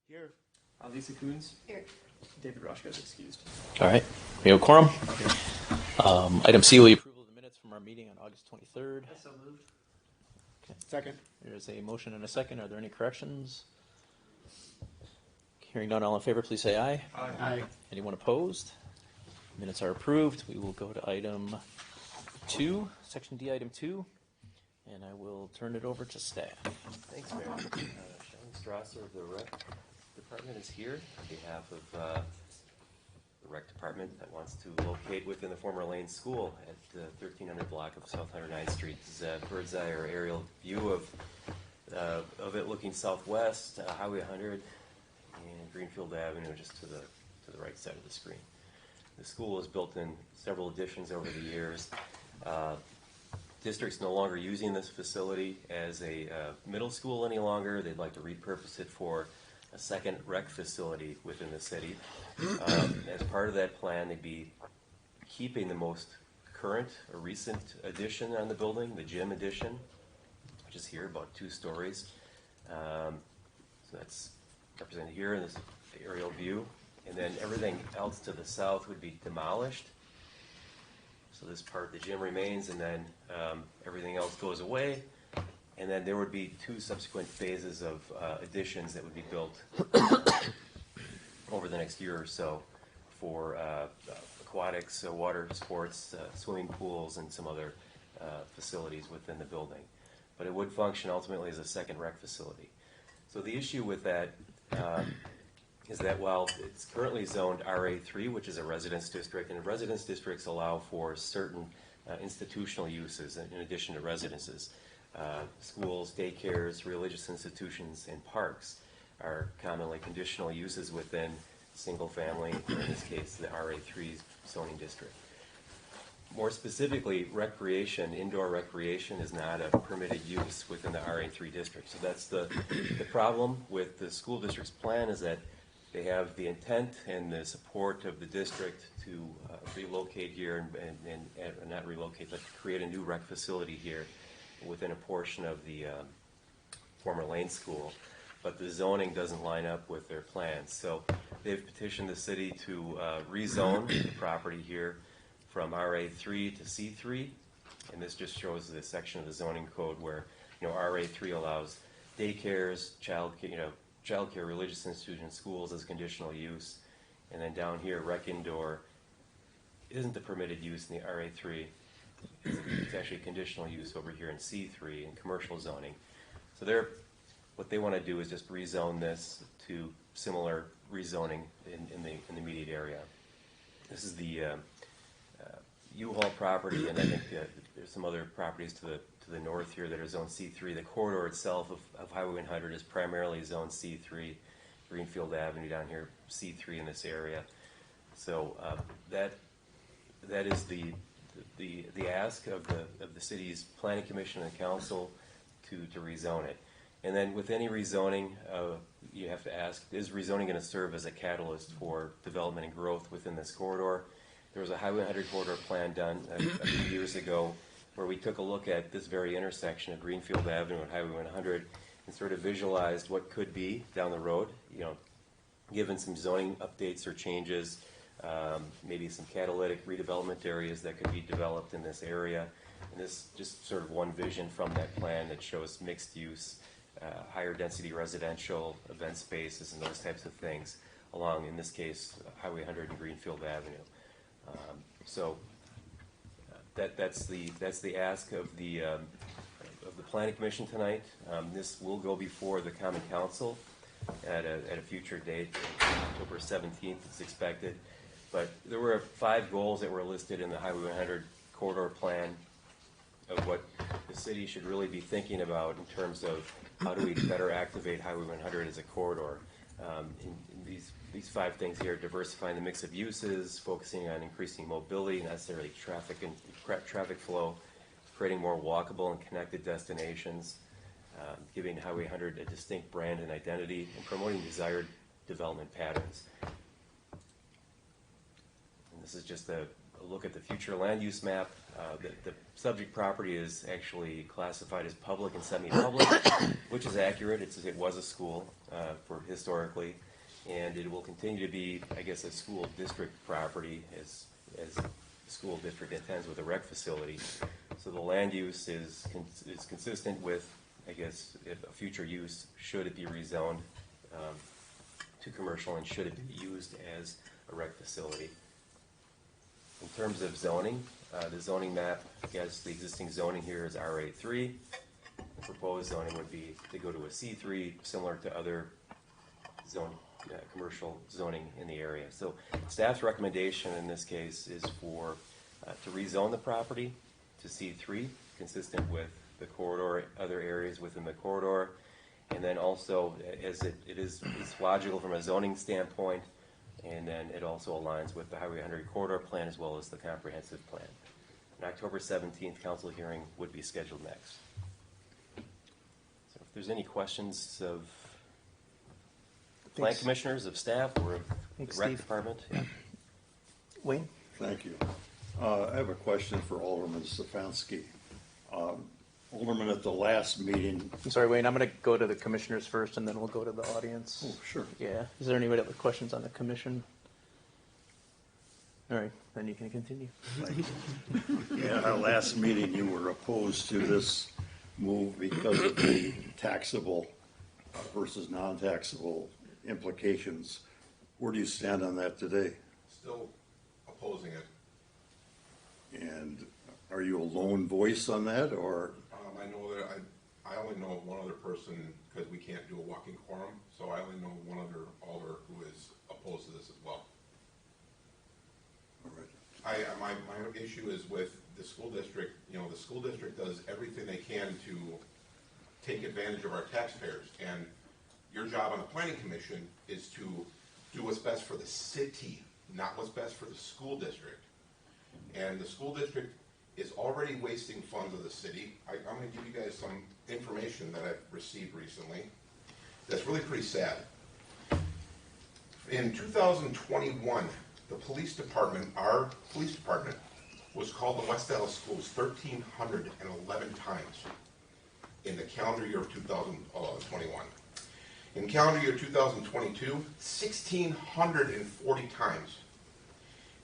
Here. Lisa Coons. Here. David Roshko is excused. All right. We have a quorum. Item C, will the approval of the minutes from our meeting on August 23rd. So moved. Okay. Second. There's a motion and a second. Are there any corrections? Hearing none, all in favor, please say aye. Aye. Aye. Anyone opposed? Minutes are approved. We will go to item 2, section D, item 2, and I will turn it over to staff. Thanks, Mayor. Sean Strasser of the Rec Department is here on behalf of the Rec Department that wants to locate within the former Lane School at the 1300 block of South 109th Street. This is a bird's eye or aerial view of it looking southwest, Highway 100 and Greenfield Avenue just to the right side of the screen. The school was built in several additions over the years. District's no longer using this facility as a middle school any longer. They'd like to repurpose it for a second rec facility within the city. As part of that plan, they'd be keeping the most current or recent addition on the building, the gym addition, which is here, about 2 stories. So that's represented here in this aerial view. And then everything else to the south would be demolished. So this part, the gym remains, and then everything else goes away. And then there would be 2 subsequent phases of additions that would be built over the next year or so for aquatics, water sports, swimming pools, and some other facilities within the building. But it would function ultimately as a second rec facility. So the issue with that is that while it's currently zoned RA3, which is a residence district, and residence districts allow for certain institutional uses in addition to residences. Schools, daycares, religious institutions, and parks are commonly conditional uses within single family, in this case the RA3 zoning district. More specifically, recreation, indoor recreation is not a permitted use within the RA3 district. So that's the problem with the school district's plan, is that they have the intent and the support of the district to relocate here and not relocate, but to create a new rec facility here within a portion of the former Lane School. But the zoning doesn't line up with their plans. So they've petitioned the city to rezone the property here from RA3 to C3. And this just shows the section of the zoning code where, RA3 allows daycares, childcare, religious institutions, schools as conditional use. And then down here, rec indoor isn't a permitted use in the RA3. It's actually a conditional use over here in C3 in commercial zoning. So what they want to do is just rezone this to similar rezoning in the immediate area. This is the U-Haul property, and I think there's some other properties to the north here that are zone C3. The corridor itself of Highway 100 is primarily zone C3, Greenfield Avenue down here, C3 in this area. So that is the ask of the city's planning commission and council to rezone it. And then with any rezoning, you have to ask, is rezoning going to serve as a catalyst for development and growth within this corridor? There was a Highway 100 corridor plan done a few years ago where we took a look at this very intersection of Greenfield Avenue and Highway 100 and sort of visualized what could be down the road, given some zoning updates or changes, maybe some catalytic redevelopment areas that could be developed in this area. And this just sort of one vision from that plan that shows mixed use, higher density residential, event spaces, and those types of things along, in this case, Highway 100 and Greenfield Avenue. That's the ask of the Planning Commission tonight. This will go before the Common Council at a future date. October 17th is expected. But there were 5 goals that were listed in the Highway 100 corridor plan of what the city should really be thinking about in terms of how do we better activate Highway 100 as a corridor. In these 5 things here: diversifying the mix of uses, focusing on increasing mobility, necessarily traffic flow, creating more walkable and connected destinations, giving Highway 100 a distinct brand and identity, and promoting desired development patterns. And this is just a look at the future land use map. The subject property is actually classified as public and semi-public, which is accurate. It was a school for historically, and it will continue to be, I guess, a school district property as the school district intends with a rec facility. So the land use is consistent with, I guess, if a future use, should it be rezoned to commercial and should it be used as a rec facility. In terms of zoning, the zoning map, I guess the existing zoning here is RA3. The proposed zoning would be to go to a C3, similar to other commercial zoning in the area. So staff's recommendation in this case is for to rezone the property to C3, consistent with the corridor, other areas within the corridor, and then also as it's logical from a zoning standpoint, and then it also aligns with the Highway 100 corridor plan as well as the comprehensive plan. An October 17th council hearing would be scheduled next. So if there's any questions of plan commissioners, of staff, or of the rec department. Yeah. Wayne? Thank you. I have a question for Alderman Stefanski. Alderman, at the last meeting. I'm sorry, Wayne, I'm going to go to the commissioners first, and then we'll go to the audience. Oh, sure. Yeah. Is there anybody with questions on the commission? All right, then you can continue. Yeah, at our last meeting, you were opposed to this move because of the taxable versus non-taxable implications. Where do you stand on that today? Still opposing it. And are you a lone voice on that, or? I know that I only know one other person, because we can't do a walking quorum, so I only know one other alder who is opposed to this as well. All right. My issue is with the school district. You know, the school district does everything they can to take advantage of our taxpayers, and your job on the planning commission is to do what's best for the city, not what's best for the school district. And the school district is already wasting funds of the city. I'm going to give you guys some information that I've received recently that's really pretty sad. In 2021, the police department, our police department, was called the West Dallas Schools 1,311 times in the calendar year of 2021. In calendar year 2022, 1,640 times.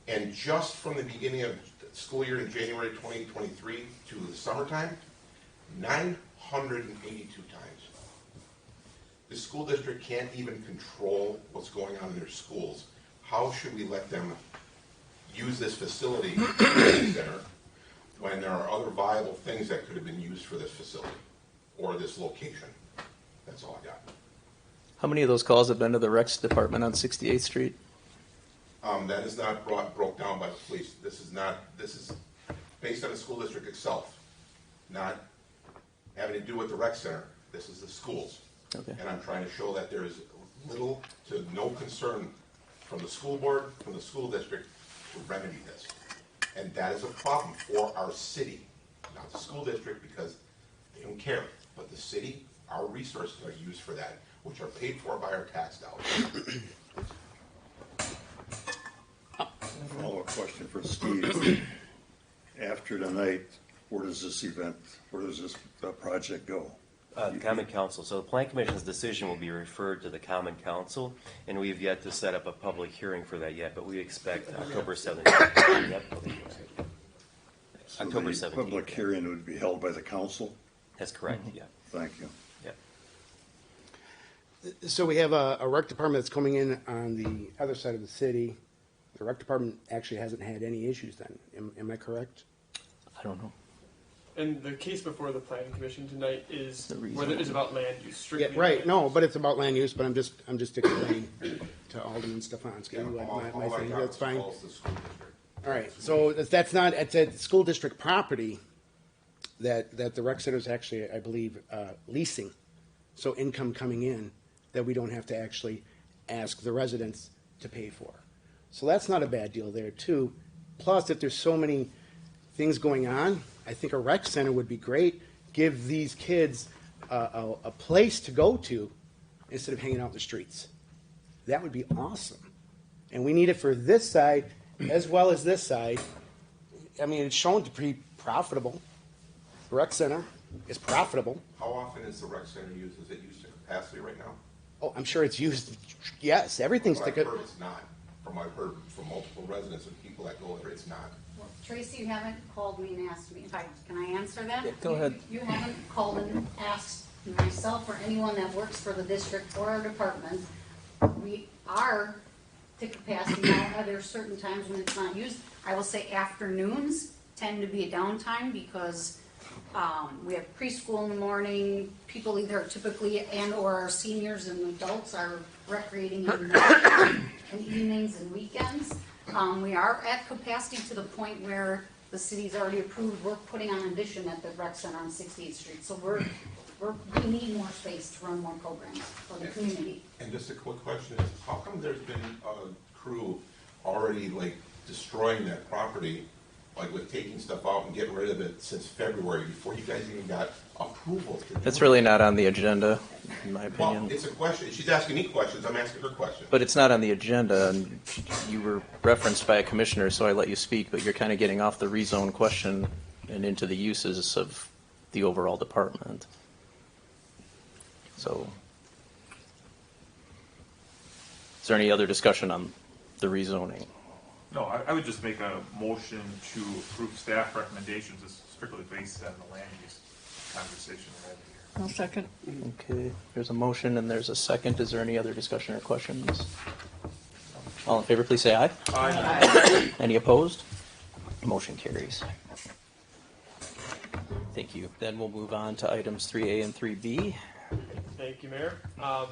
And just from the beginning of the school year in January 2023 to the summertime, 982 times. The school district can't even control what's going on in their schools. How should we let them use this facility center when there are other viable things that could have been used for this facility or this location? That's all I got. How many of those calls have been to the Recs department on 68th Street? That is not broke down by the police. This is based on the school district itself, not having to do with the rec center. This is the schools. Okay. And I'm trying to show that there is little to no concern from the school board, from the school district to remedy this. And that is a problem for our city, not the school district, because they don't care. But the city, our resources are used for that, which are paid for by our tax dollars. Follow-up question for Steve. After tonight, where does this project go? Common Council. So the Plan Commission's decision will be referred to the Common Council, and we have yet to set up a public hearing for that yet, but we expect October 17th. Yep. So October the 17th. public hearing would be held by the council? That's correct, yeah. Thank you. So we have a rec department that's coming in on the other side of the city. The rec department actually hasn't had any issues then. Am I correct? I don't know. And the case before the planning commission tonight is The reason. whether it's about land use, Yeah, strictly. right. land No, use. but it's about land use. But I'm just explaining to Alderman Stefanski All my I thing. got That's was fine. calls to the school district. All right. So that's not. It's a school district property that the rec center is actually, I believe, leasing. So income coming in that we don't have to actually ask the residents to pay for. So that's not a bad deal there too. Plus, if there's so many things going on, I think a rec center would be great. Give these kids a place to go to instead of hanging out in the streets. That would be awesome. And we need it for this side as well as this side I mean, it's shown to be profitable. The rec center is profitable. How often is the rec center used? Is it used to capacity right now? Oh, I'm sure it's used. Yes, everything's From to what good. I've heard, it's not. From what I've heard from multiple residents and people that go there, it's not. Well, Tracy, you haven't called me and asked me. In fact, can I answer that? Yeah, go ahead. You haven't called and asked myself or anyone that works for the district or our department. We are to capacity now. Are there certain times when it's not used? I will say afternoons tend to be a downtime because we have preschool in the morning. People either typically and/or our seniors and adults are recreating in the morning and evenings and weekends. We are at capacity to the point where the city's already approved. We're putting on an addition at the rec center on 68th Street. So we need more space to run more programs for the community. And just a quick question is, how come there's been a crew already like destroying that property, like with taking stuff out and getting rid of it since February before you guys even got approval? to do That's it? really not on the agenda, in my Well, opinion. it's a question. She's asking me questions. I'm asking her questions. But it's not on the agenda, and you were referenced by a commissioner, so I let you speak, but you're kind of getting off the rezone question and into the uses of the overall department. So, is there any other discussion on the rezoning? No, I would just make a motion to approve staff recommendations as strictly based on the land use conversation we're having here. I'll second. Okay, there's a motion and there's a second. Is there any other discussion or questions? All in favor, please say aye. Aye. Any opposed? Motion carries. Thank you. Then we'll move on to items 3A and 3B. Thank you, Mayor.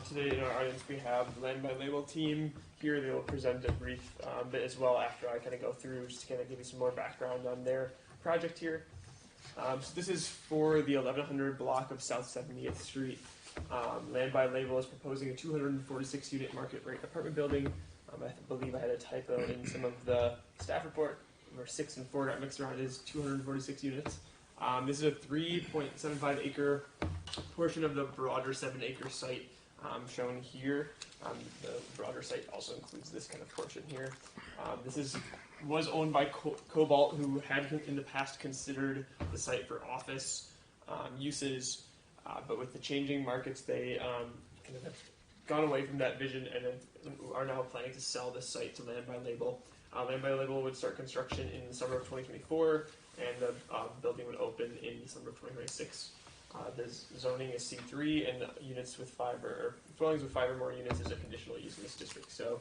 Today in our audience we have the Land by Label team here. They will present a brief bit as well after I kind of go through, just to kind of give you some more background on their project here. So this is for the 1100 block of South 70th Street. Land by Label is proposing a 246 unit market rate apartment building. I believe I had a typo in some of the staff report, where 6 and 4 got mixed around. It is 246 units. This is a 3.75 acre portion of the broader 7 acre site shown here. The broader site also includes this kind of portion here. This was owned by Cobalt, who had in the past considered the site for office uses, but with the changing markets, they kind of have gone away from that vision and are now planning to sell this site to Land by Label. Land by Label would start construction in the summer of 2024, and the building would open in December of 2026. The zoning is C3, and units with dwellings with 5 or more units is a conditional use in this district. So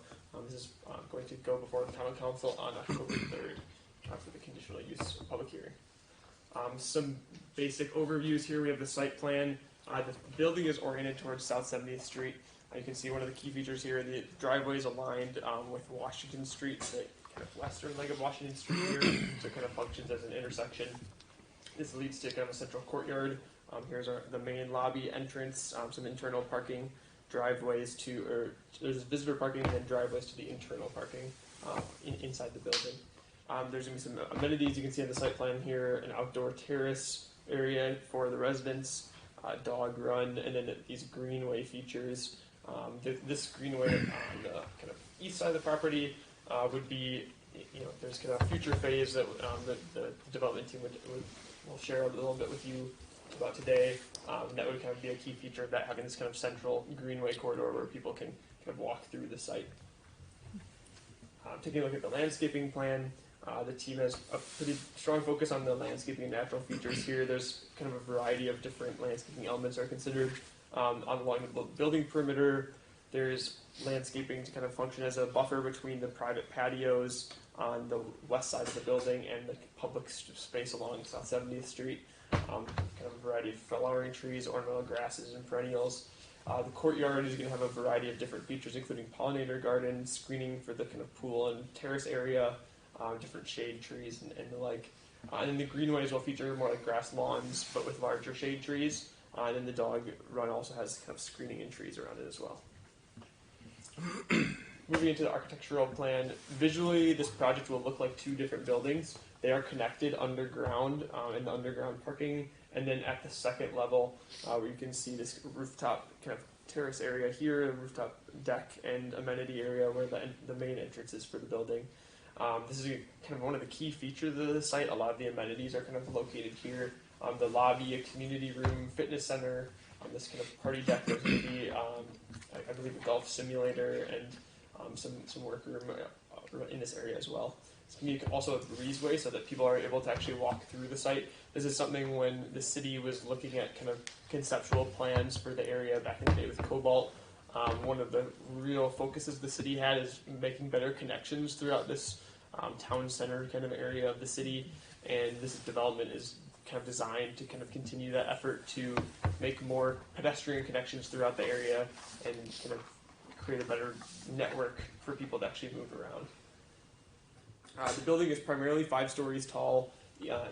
this is going to go before the Common Council on October 3rd for the conditional use public hearing. Some basic overviews here. We have the site plan. The building is oriented towards South 70th Street. You can see one of the key features here. The driveway is aligned with Washington Street, the kind of western leg of Washington Street here, so it kind of functions as an intersection. This leads to kind of a central courtyard. Here's the main lobby entrance, some internal parking, there's visitor parking and then driveways to the internal parking inside the building. There's going to be some amenities you can see on the site plan here, an outdoor terrace area for the residents, dog run, and then these greenway features. This greenway on the kind of east side of the property would be, there's kind of a future phase that the development team will share a little bit with you about today. That would kind of be a key feature of that, having this kind of central greenway corridor where people can kind of walk through the site. Taking a look at the landscaping plan, the team has a pretty strong focus on the landscaping and natural features here. There's kind of a variety of different landscaping elements are considered. Along the building perimeter, there's landscaping to kind of function as a buffer between the private patios on the west side of the building and the public space along South 70th Street. Kind of a variety of flowering trees, ornamental grasses, and perennials. The courtyard is going to have a variety of different features, including pollinator gardens, screening for the kind of pool and terrace area, different shade trees, and the like. And then the greenways will feature more like grass lawns, but with larger shade trees. And then the dog run also has kind of screening and trees around it as well. Moving into the architectural plan, visually this project will look like 2 different buildings. They are connected underground in the underground parking, and then at the second level where you can see this rooftop kind of terrace area here, a rooftop deck and amenity area where the main entrance is for the building. This is kind of one of the key features of the site. A lot of the amenities are kind of located here. The lobby, a community room, fitness center, this kind of party deck. There's going to be, I believe, a golf simulator and some workroom in this area as well. It's going to be also a breezeway so that people are able to actually walk through the site. This is something when the city was looking at kind of conceptual plans for the area back in the day with Cobalt. One of the real focuses the city had is making better connections throughout this town center kind of area of the city, and this development is kind of designed to kind of continue that effort to make more pedestrian connections throughout the area and kind of create a better network for people to actually move around. The building is primarily 5 stories tall.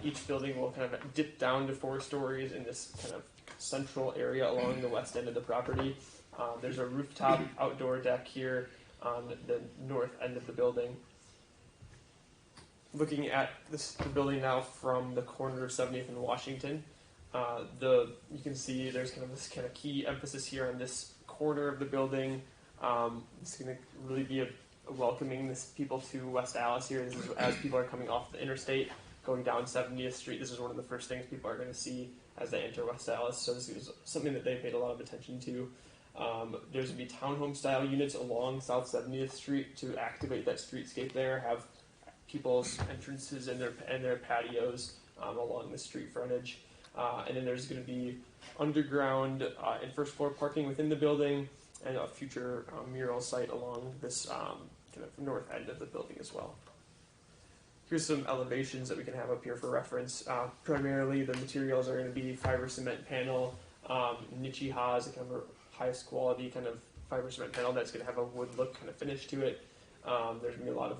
Each building will kind of dip down to 4 stories in this kind of central area along the west end of the property. There's a rooftop outdoor deck here on the north end of the building. Looking at the building now from the corner of 70th and Washington, you can see there's kind of this kind of key emphasis here on this corner of the building. It's going to really be welcoming people to West Allis here. This is as people are coming off the interstate, going down 70th Street. This is one of the first things people are going to see as they enter West Allis. So this is something that they paid a lot of attention to. There's going to be townhome style units along South 70th Street to activate that streetscape there, have people's entrances and their patios along the street frontage. And then there's going to be underground and first floor parking within the building and a future mural site along this kind of north end of the building as well. Here's some elevations that we can have up here for reference. Primarily the materials are going to be fiber cement panel. Nichi-Ha is a kind of a highest quality kind of fiber cement panel that's going to have a wood look kind of finish to it. There's going to be a lot of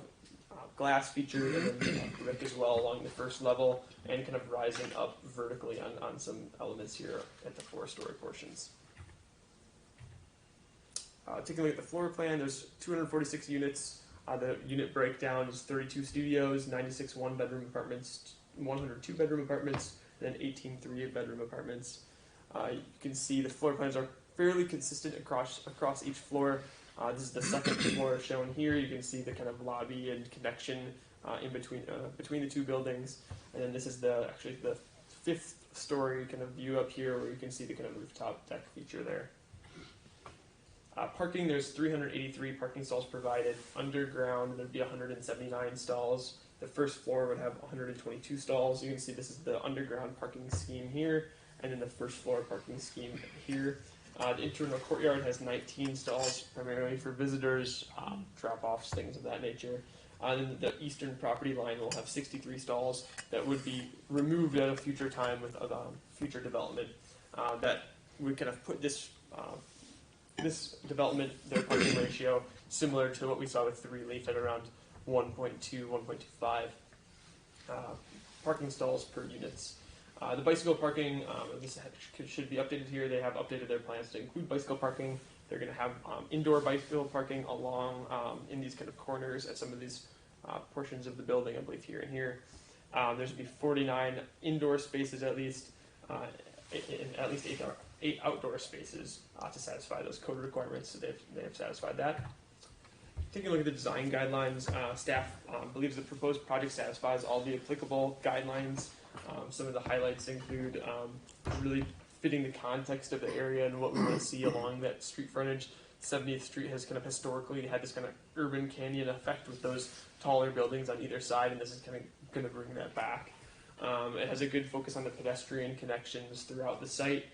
glass featured and then brick as well along the first level and kind of rising up vertically on some elements here at the 4-story portions. Taking a look at the floor plan, there's 246 units. The unit breakdown is 32 studios, 96 one-bedroom apartments, 100 two-bedroom apartments, and then 18 three-bedroom apartments. You can see the floor plans are fairly consistent across each floor. This is the second floor shown here. You can see the kind of lobby and connection in between the two buildings. And then this is actually the 5th story kind of view up here where you can see the kind of rooftop deck feature there. Parking, there's 383 parking stalls provided. Underground, there'd be 179 stalls. The first floor would have 122 stalls. You can see this is the underground parking scheme here, and then the first floor parking scheme here. The internal courtyard has 19 stalls, primarily for visitors, drop-offs, things of that nature. And the eastern property line will have 63 stalls that would be removed at a future time with future development. That would kind of put this development, their parking ratio, similar to what we saw with 3 Leaf at around 1.2, 1.25 parking stalls per units. The bicycle parking, this should be updated here. They have updated their plans to include bicycle parking. They're going to have indoor bicycle parking along in these kind of corners at some of these portions of the building, I believe here and here. There's going to be 49 indoor spaces at least, and at least 8 outdoor spaces to satisfy those code requirements, so they have satisfied that. Taking a look at the design guidelines, staff believes the proposed project satisfies all the applicable guidelines. Some of the highlights include really fitting the context of the area and what we want to see along that street frontage. 70th Street has kind of historically had this kind of urban canyon effect with those taller buildings on either side, and this is kind of going to bring that back. It has a good focus on the pedestrian connections throughout the site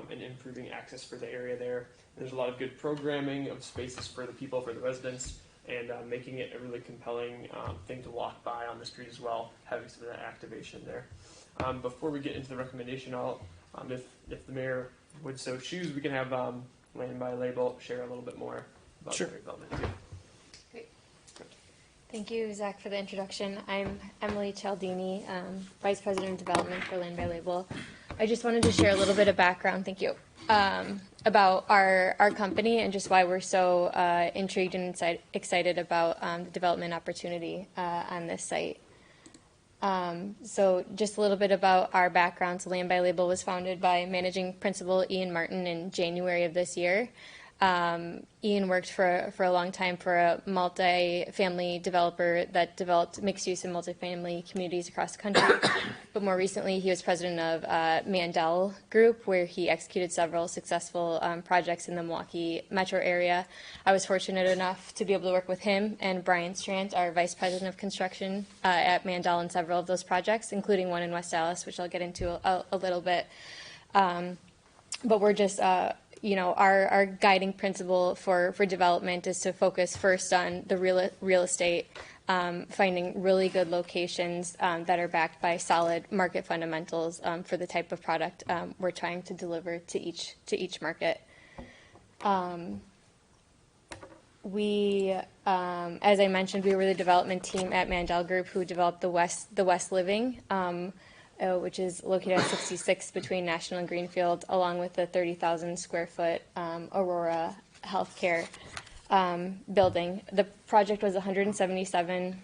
and improving access for the area there. There's a lot of good programming of spaces for the people, for the residents, and making it a really compelling thing to walk by on the street as well, having some of that activation there. Before we get into the recommendation, if the mayor would so choose, we can have Land by Label share a little bit more about their development. Great. Thank you, Zach, for the introduction. I'm Emily Cialdini, Vice President of Development for Land by Label. I just wanted to share a little bit of background, thank you, about our company and just why we're so intrigued and excited about the development opportunity on this site. So just a little bit about our background. So Land by Label was founded by Managing Principal Ian Martin in January of this year. Ian worked for a long time for a multi-family developer that developed mixed-use and multifamily communities across the country. But more recently, he was president of Mandel Group, where he executed several successful projects in the Milwaukee metro area. I was fortunate enough to be able to work with him and Brian Strand, our vice president of construction at Mandel, in several of those projects, including one in West Allis, which I'll get into a little bit. But we're just our guiding principle for development is to focus first on the real estate, finding really good locations that are backed by solid market fundamentals for the type of product we're trying to deliver to each market. As I mentioned, we were the development team at Mandel Group who developed the West Living, which is located at 66 between National and Greenfield, along with the 30,000 square foot Aurora Healthcare building. The project was 177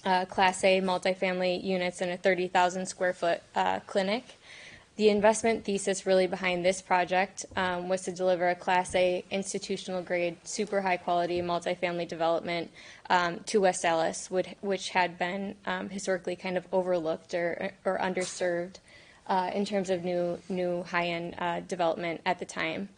Class A multifamily units and a 30,000 square foot clinic. The investment thesis really behind this project was to deliver a Class A institutional grade, super high quality multifamily development to West Allis, which had been historically kind of overlooked or underserved in terms of new high-end development at the time.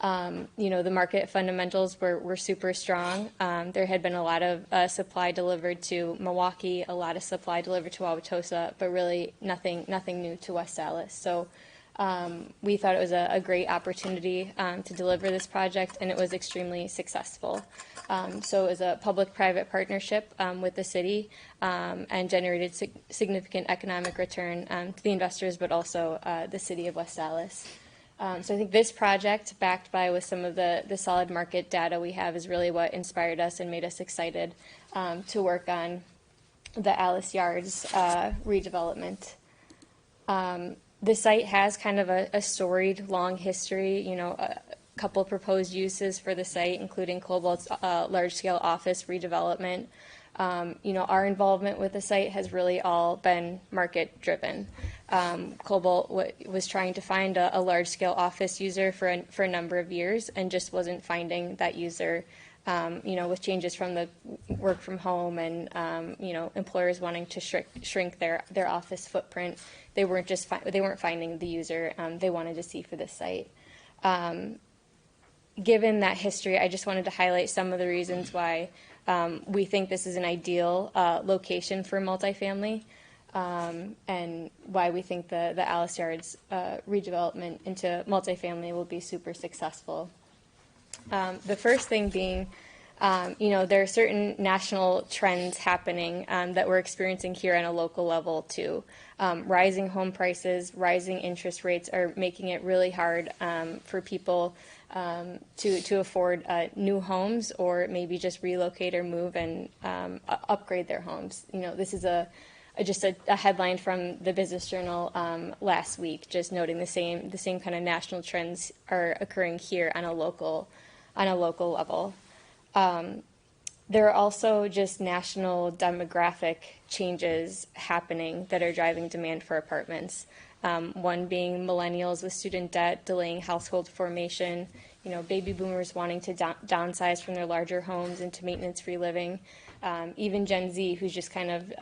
The market fundamentals were super strong. There had been a lot of supply delivered to Milwaukee, a lot of supply delivered to Wauwatosa, but really nothing new to West Allis. So we thought it was a great opportunity to deliver this project, and it was extremely successful. So it was a public-private partnership with the city and generated significant economic return to the investors, but also the city of West Allis. So I think this project, backed by with some of the solid market data we have, is really what inspired us and made us excited to work on the Allis Yards redevelopment. The site has kind of a storied, long history. A couple proposed uses for the site, including Cobalt's large-scale office redevelopment. Our involvement with the site has really all been market-driven. Cobalt was trying to find a large-scale office user for a number of years and just wasn't finding that user. With changes from the work from home and employers wanting to shrink their office footprint, they weren't finding the user they wanted to see for this site. Given that history, I just wanted to highlight some of the reasons why we think this is an ideal location for multifamily, and why we think the Allis Yards redevelopment into multifamily will be super successful. The first thing being, there are certain national trends happening that we're experiencing here on a local level too. Rising home prices, rising interest rates are making it really hard for people to afford new homes, or maybe just relocate or move and upgrade their homes. This is just a headline from the Business Journal last week, just noting the same kind of national trends are occurring here on a local level. There are also just national demographic changes happening that are driving demand for apartments. One being millennials with student debt delaying household formation, baby boomers wanting to downsize from their larger homes into maintenance-free living. Even Gen Z, who's just kind of,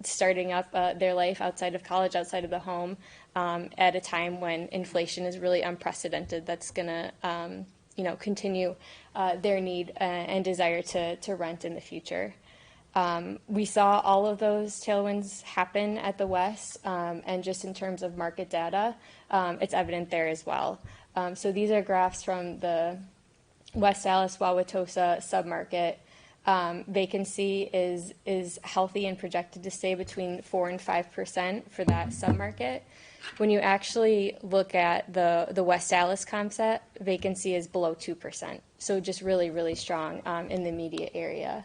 starting up their life outside of college, outside of the home, at a time when inflation is really unprecedented. That's going to, continue their need and desire to rent in the future. We saw all of those tailwinds happen at the West, and just in terms of market data, it's evident there as well. So these are graphs from the West Allis Wauwatosa submarket. Vacancy is healthy and projected to stay between 4% and 5% for that submarket. When you actually look at the West Allis comp set, vacancy is below 2%. So just really, really strong in the immediate area.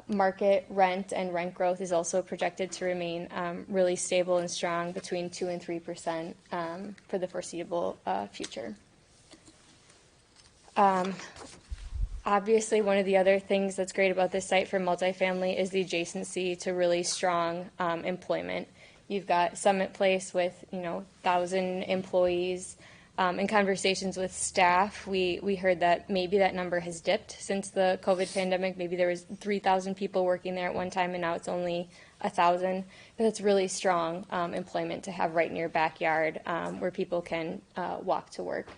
Market rent and rent growth is also projected to remain really stable and strong between 2% and 3% for the foreseeable future. Obviously, one of the other things that's great about this site for multifamily is the adjacency to really strong employment. You've got Summit Place with 1,000 employees, In conversations with staff, we heard that maybe that number has dipped since the COVID pandemic. Maybe there was 3,000 people working there at one time, and now it's only 1,000. But it's really strong employment to have right in your backyard where people can walk to work.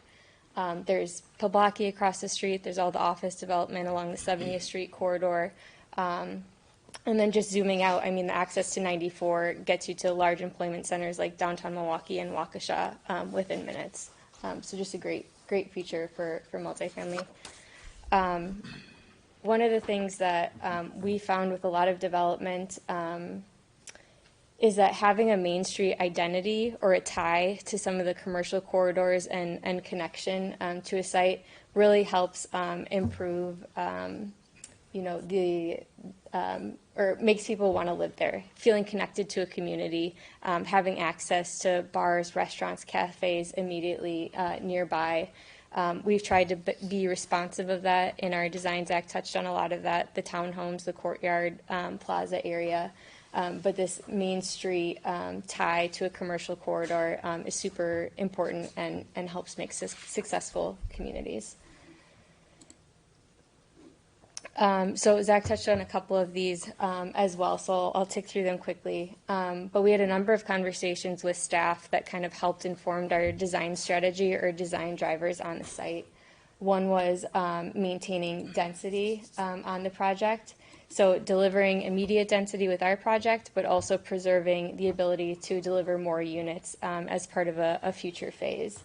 There's Poblaki across the street. There's all the office development along the 70th Street corridor. And then just zooming out, I mean, the access to 94 gets you to large employment centers like downtown Milwaukee and Waukesha within minutes. So just a great feature for multifamily. One of the things that we found with a lot of development is that having a Main Street identity or a tie to some of the commercial corridors and connection to a site really helps improve, or makes people want to live there, feeling connected to a community, having access to bars, restaurants, cafes immediately nearby. We've tried to be responsive of that in our design. Zach touched on a lot of that, the townhomes, the courtyard plaza area. But this Main Street tie to a commercial corridor is super important and helps make successful communities. So Zach touched on a couple of these as well, so I'll tick through them quickly. But we had a number of conversations with staff that kind of helped inform our design strategy or design drivers on the site. One was maintaining density on the project, so delivering immediate density with our project, but also preserving the ability to deliver more units as part of a future phase.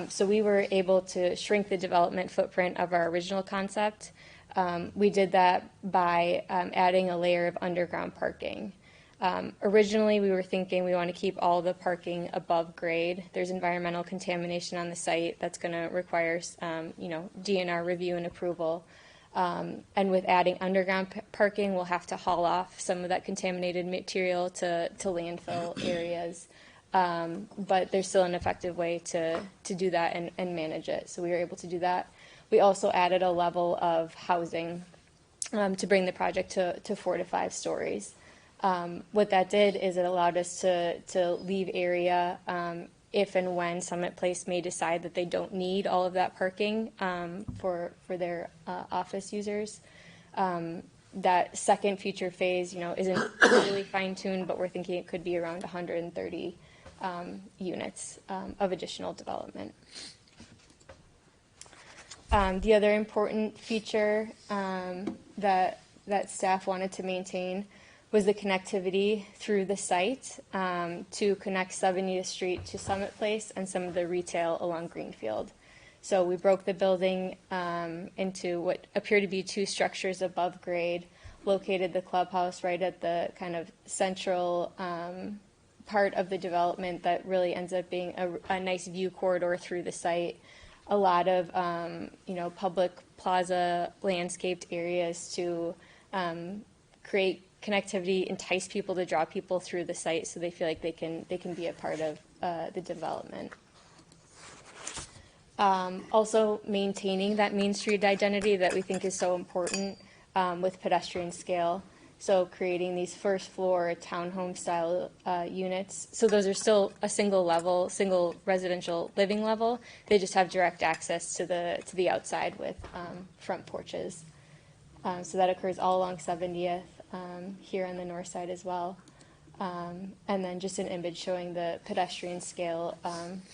So we were able to shrink the development footprint of our original concept. We did that by adding a layer of underground parking. Originally, we were thinking we want to keep all the parking above grade. There's environmental contamination on the site that's going to require, DNR review and approval. And with adding underground parking, we'll have to haul off some of that contaminated material to landfill areas. But there's still an effective way to do that and manage it. So we were able to do that. We also added a level of housing to bring the project to 4 to 5 stories. What that did is it allowed us to leave area if and when Summit Place may decide that they don't need all of that parking for their office users. That second future phase, isn't really fine-tuned, but we're thinking it could be around 130 units of additional development. The other important feature that staff wanted to maintain was the connectivity through the site to connect 70th Street to Summit Place and some of the retail along Greenfield. So we broke the building into what appear to be 2 structures above grade, located the clubhouse right at the kind of central part of the development that really ends up being a nice view corridor through the site. A lot of, public plaza landscaped areas to create connectivity, entice people to draw people through the site so they feel like they can be a part of the development. Also maintaining that Main Street identity that we think is so important with pedestrian scale. So creating these first floor townhome style units. So those are still a single residential living level. They just have direct access to the outside with front porches. So that occurs all along 70th, here on the north side as well. And then just an image showing the pedestrian scale,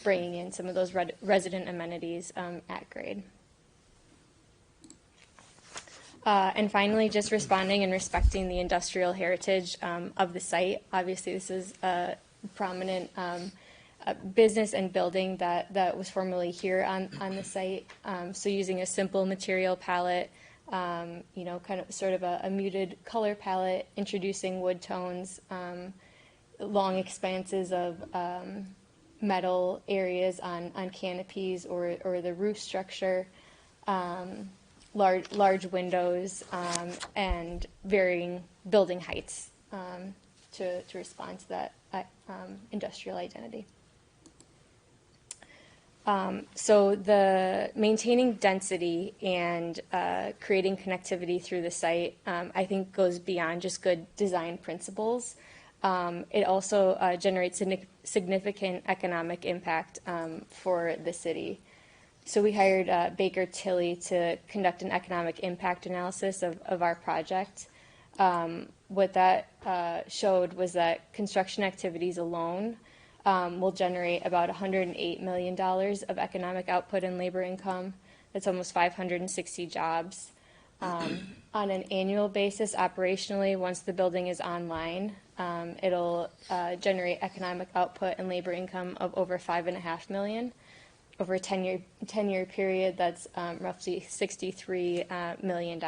bringing in some of those resident amenities at grade. And finally, just responding and respecting the industrial heritage of the site. Obviously, this is a prominent business and building that was formerly here on the site. So using a simple material palette, kind of sort of a muted color palette, introducing wood tones, long expanses of metal areas on canopies or the roof structure. Large windows and varying building heights to respond to that industrial identity. So the maintaining density and creating connectivity through the site, I think, goes beyond just good design principles. It also generates significant economic impact for the city. So we hired Baker Tilly to conduct an economic impact analysis of our project. What that showed was that construction activities alone will generate about $108 million of economic output and labor income. That's almost 560 jobs. On an annual basis, operationally, once the building is online, it'll generate economic output and labor income of over $5.5 million. Over a 10-year period, that's roughly $63 million.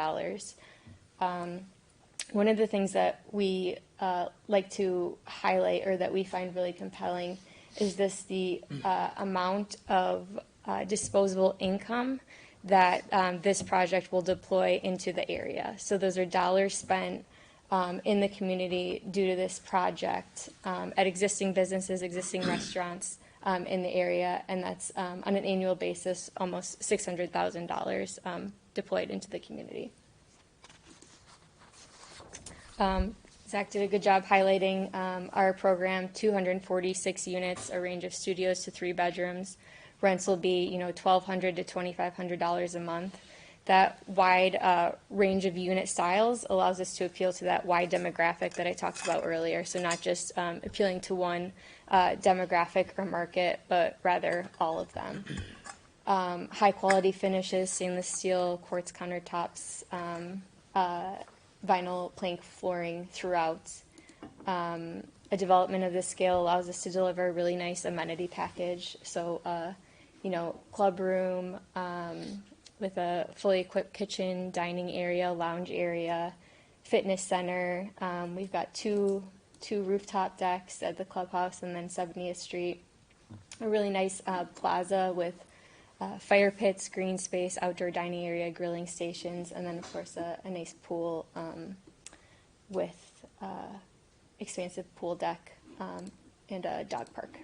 One of the things that we like to highlight, or that we find really compelling, is the amount of disposable income that this project will deploy into the area. So those are dollars spent in the community due to this project at existing businesses, existing restaurants in the area, and that's on an annual basis almost $600,000 deployed into the community. Zach did a good job highlighting our program, 246 units, a range of studios to 3 bedrooms. Rents will be, $1,200 to $2,500 a month. That wide range of unit styles allows us to appeal to that wide demographic that I talked about earlier. So not just appealing to one demographic or market, but rather all of them. High quality finishes, stainless steel, quartz countertops, vinyl plank flooring throughout. A development of this scale allows us to deliver a really nice amenity package. So, club room with a fully equipped kitchen, dining area, lounge area, fitness center. We've got two rooftop decks at the clubhouse and then 70th Street. A really nice plaza with fire pits, green space, outdoor dining area, grilling stations, and then of course a nice pool with expansive pool deck and a dog park.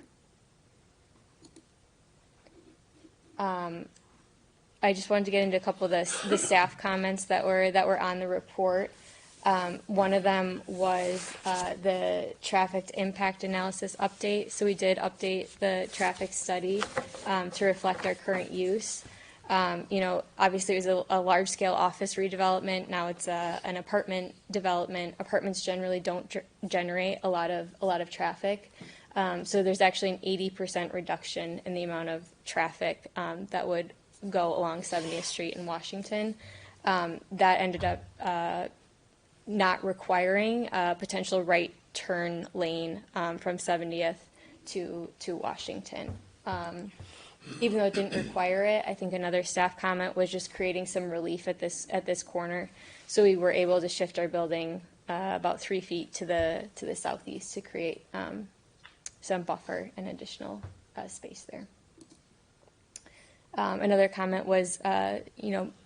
I just wanted to get into a couple of the staff comments that were on the report. One of them was the traffic impact analysis update. So we did update the traffic study to reflect our current use. Obviously it was a large-scale office redevelopment. Now it's an apartment development. Apartments generally don't generate a lot of traffic. So there's actually an 80% reduction in the amount of traffic that would go along 70th Street in Washington. That ended up not requiring a potential right turn lane from 70th to Washington. Even though it didn't require it, I think another staff comment was just creating some relief at this corner. So we were able to shift our building about 3 feet to the southeast to create some buffer and additional space there. Another comment was,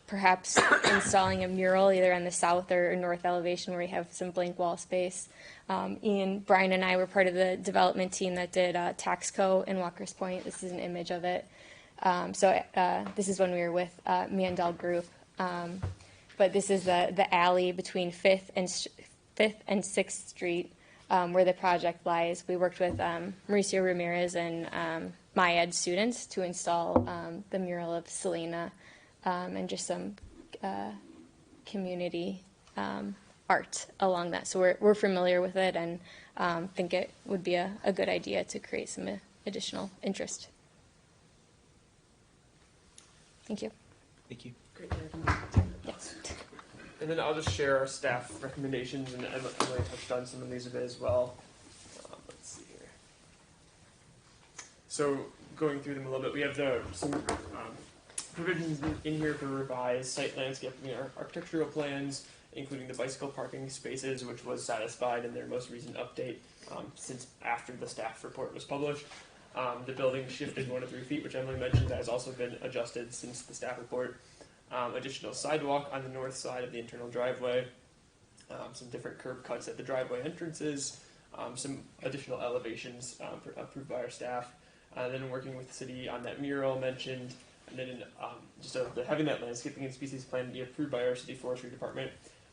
perhaps installing a mural either on the south or north elevation where we have some blank wall space. Ian, Brian, and I were part of the development team that did Taxco in Walker's Point. This is an image of it. This is when we were with Mandel Group. But this is the alley between 5th and 6th Street where the project lies. We worked with Mauricio Ramirez and MyEd students to install the mural of Selena and just some community art along that. So we're familiar with it and think it would be a good idea to create some additional interest. Thank you. Thank you. Great. Yes. And then I'll just share our staff recommendations, and Emily touched on some of these a bit as well. Let's see here. So going through them a little bit, we have some provisions in here for revised site landscaping, our architectural plans, including the bicycle parking spaces, which was satisfied in their most recent update since after the staff report was published. The building shifted 1 to 3 feet, which Emily mentioned, that has also been adjusted since the staff report. Additional sidewalk on the north side of the internal driveway, some different curb cuts at the driveway entrances, some additional elevations approved by our staff. Then working with the city on that mural mentioned, and then having that landscaping and species plan be approved by our city forestry department.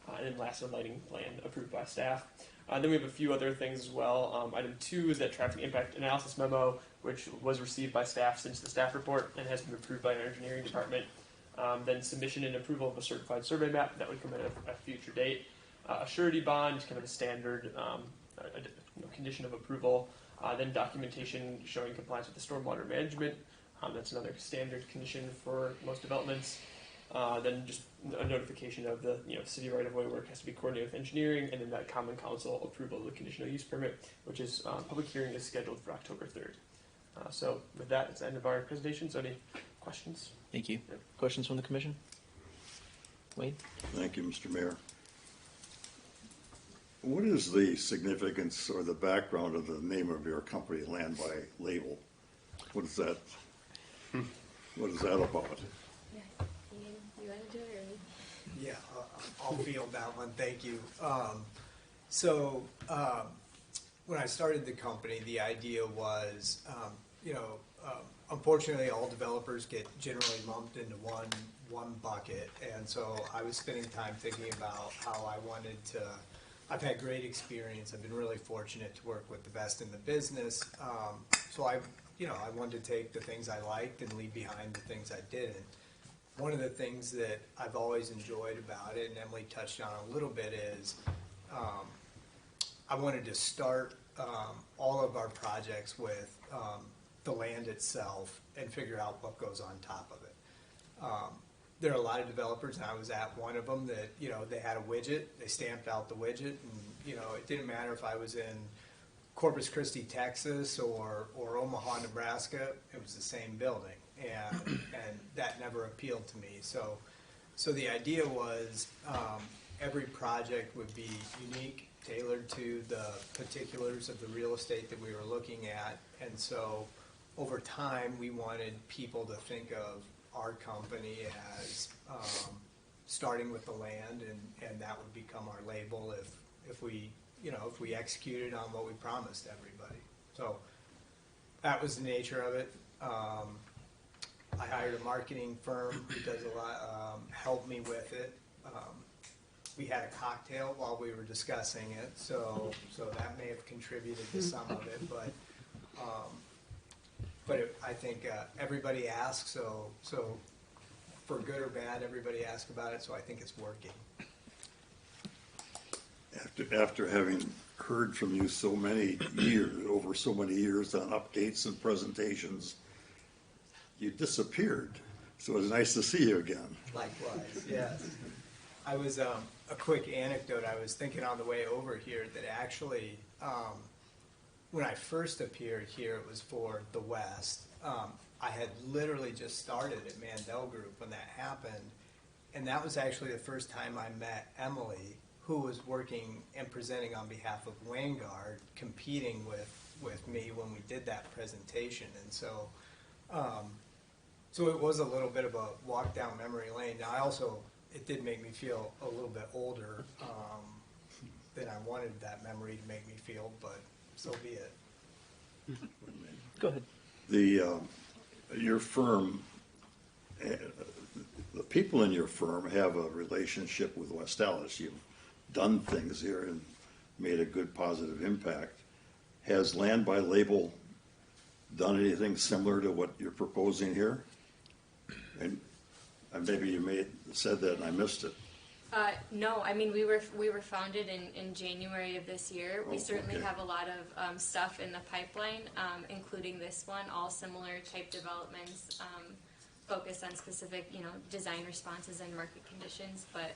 And then last, a lighting plan approved by staff. Then we have a few other things as well. Item 2 is that traffic impact analysis memo, which was received by staff since the staff report and has been approved by our engineering department. Then submission and approval of a certified survey map that would come at a future date. A surety bond, kind of a standard condition of approval. Then documentation showing compliance with the stormwater management. That's another standard condition for most developments. Then just a notification of the city right-of-way work has to be coordinated with engineering, and then that common council approval of the conditional use permit, which is public hearing is scheduled for October 3rd. So with that, it's the end of our presentation. So any questions? Thank you. Questions from the commission? Wade? Thank you, Mr. Mayor. What is the significance or the background of the name of your company, Land by Label? What is that? What is that about? Yeah, Ian, you want to do it or? Yeah, I'll field that one. Thank you. When I started the company, the idea was, unfortunately, all developers get generally lumped into one bucket, and so I was spending time thinking about how I wanted to. I've had great experience. I've been really fortunate to work with the best in the business. So I wanted to take the things I liked and leave behind the things I didn't. One of the things that I've always enjoyed about it, and Emily touched on a little bit, is I wanted to start all of our projects with the land itself and figure out what goes on top of it. There are a lot of developers, and I was at one of them, that they had a widget, they stamped out the widget, and it didn't matter if I was in Corpus Christi, Texas, or Omaha, Nebraska, it was the same building, and that never appealed to me. So the idea was every project would be unique, tailored to the particulars of the real estate that we were looking at, and so over time we wanted people to think of our company as starting with the land, and that would become our label if we executed on what we promised everybody. So that was the nature of it. I hired a marketing firm who does a lot, helped me with it. We had a cocktail while we were discussing it, so that may have contributed to some of it, but I think everybody asks, so for good or bad, everybody asks about it, so I think it's working. After having heard from you so many years, over so many years on updates and presentations, you disappeared. So it was nice to see you again. Likewise, yes. I was, a quick anecdote, I was thinking on the way over here that actually, when I first appeared here, it was for the West. I had literally just started at Mandel Group when that happened, and that was actually the first time I met Emily, who was working and presenting on behalf of Vanguard, competing with me when we did that presentation. And so it was a little bit of a walk down memory lane. Now, it did make me feel a little bit older than I wanted that memory to make me feel, but so be it. Go ahead. Your firm, the people in your firm have a relationship with West Allis. You've done things here and made a good positive impact. Has Land by Label done anything similar to what you're proposing here? And maybe you may have said that and I missed it. No, I mean we were founded in January of this year. We certainly have a lot of stuff in the pipeline, including this one, all similar type developments, focused on specific design responses and market conditions. But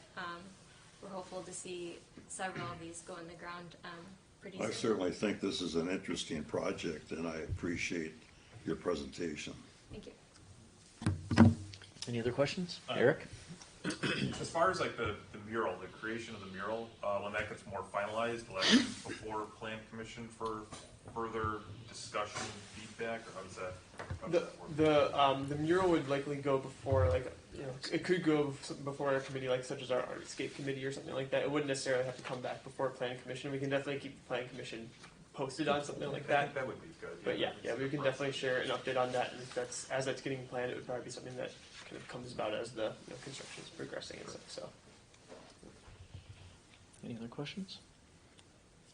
we're hopeful to see several of these go in the ground pretty soon. I certainly think this is an interesting project, and I appreciate your presentation. Thank you. Any other questions? Eric? As far as like the mural, the creation of the mural, when that gets more finalized, will that be before Plan Commission for further discussion, feedback, or how does that work? The mural would likely go before, it could go before a committee such as our Artscape committee or something like that. It wouldn't necessarily have to come back before Plan Commission. We can definitely keep the Plan Commission posted on something like I that. think that would be good. But yeah, we can definitely share an update on that, and if as that's getting planned, it would probably be something that kind of comes about as the construction is progressing and stuff. So. other questions?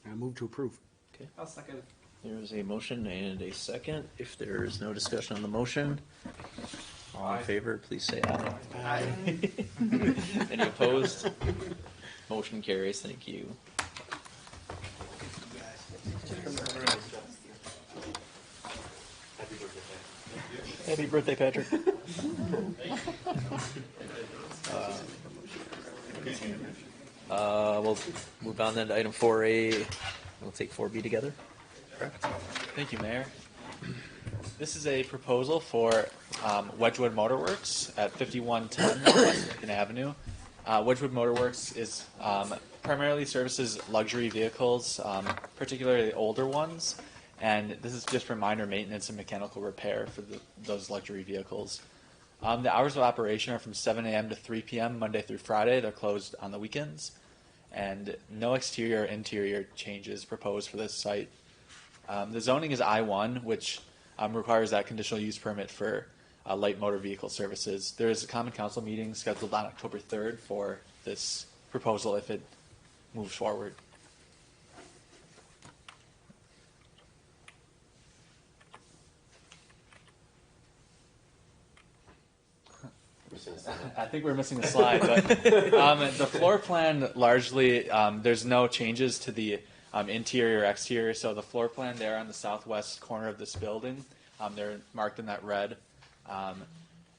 I move to approve. Okay. I'll second. There is a motion and a second. If there is no discussion on the motion, all in favor, please say aye. Aye. Any opposed? Motion carries. Thank you. Happy birthday, Patrick. We'll move on then to item 4A. We'll take 4B together. Thank you, Mayor. This is a proposal for Wedgewood Motorworks at 5110 West Lincoln Avenue. Wedgewood Motorworks is primarily services luxury vehicles, particularly older ones, and this is just for minor maintenance and mechanical repair for those luxury vehicles. The hours of operation are from 7 a.m. to 3 p.m. Monday through Friday. They're closed on the weekends, and no exterior or interior changes proposed for this site. The zoning is I-1, which requires that conditional use permit for light motor vehicle services. There is a common council meeting scheduled on October 3rd for this proposal if it moves forward. I think we're missing a slide, but the floor plan largely, there's no changes to the interior or exterior. So the floor plan there on the southwest corner of this building, they're marked in that red.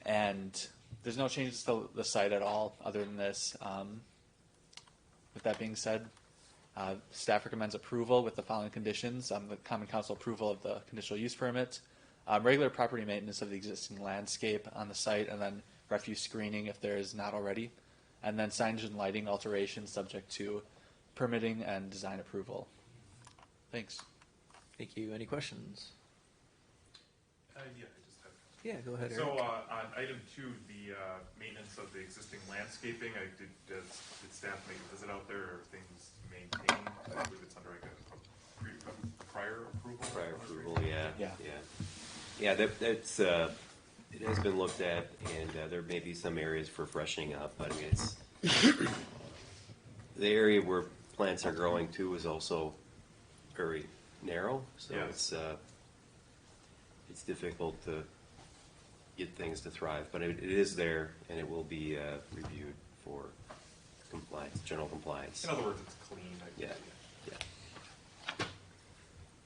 And there's no changes to the site at all other than this. With that being said, staff recommends approval with the following conditions. The Common Council approval of the conditional use permit, regular property maintenance of the existing landscape on the site, and then refuse screening if there is not already, and then signage and lighting alterations subject to permitting and design approval. Thanks. Thank you. Any questions? Yeah, I just have. Yeah, go ahead, Eric. So on item 2, the maintenance of the existing landscaping, did staff make a visit out there, or are things maintained? I believe it's under like a prior approval. Prior approval, yeah. Yeah. Yeah, that's, it has been looked at, and there may be some areas for freshening up, but I mean, it's, the area where plants are growing too is also very narrow, so Yeah. it's difficult to get things to thrive, but it is there, and it will be reviewed for compliance, general compliance. In other words, it's clean. Yeah.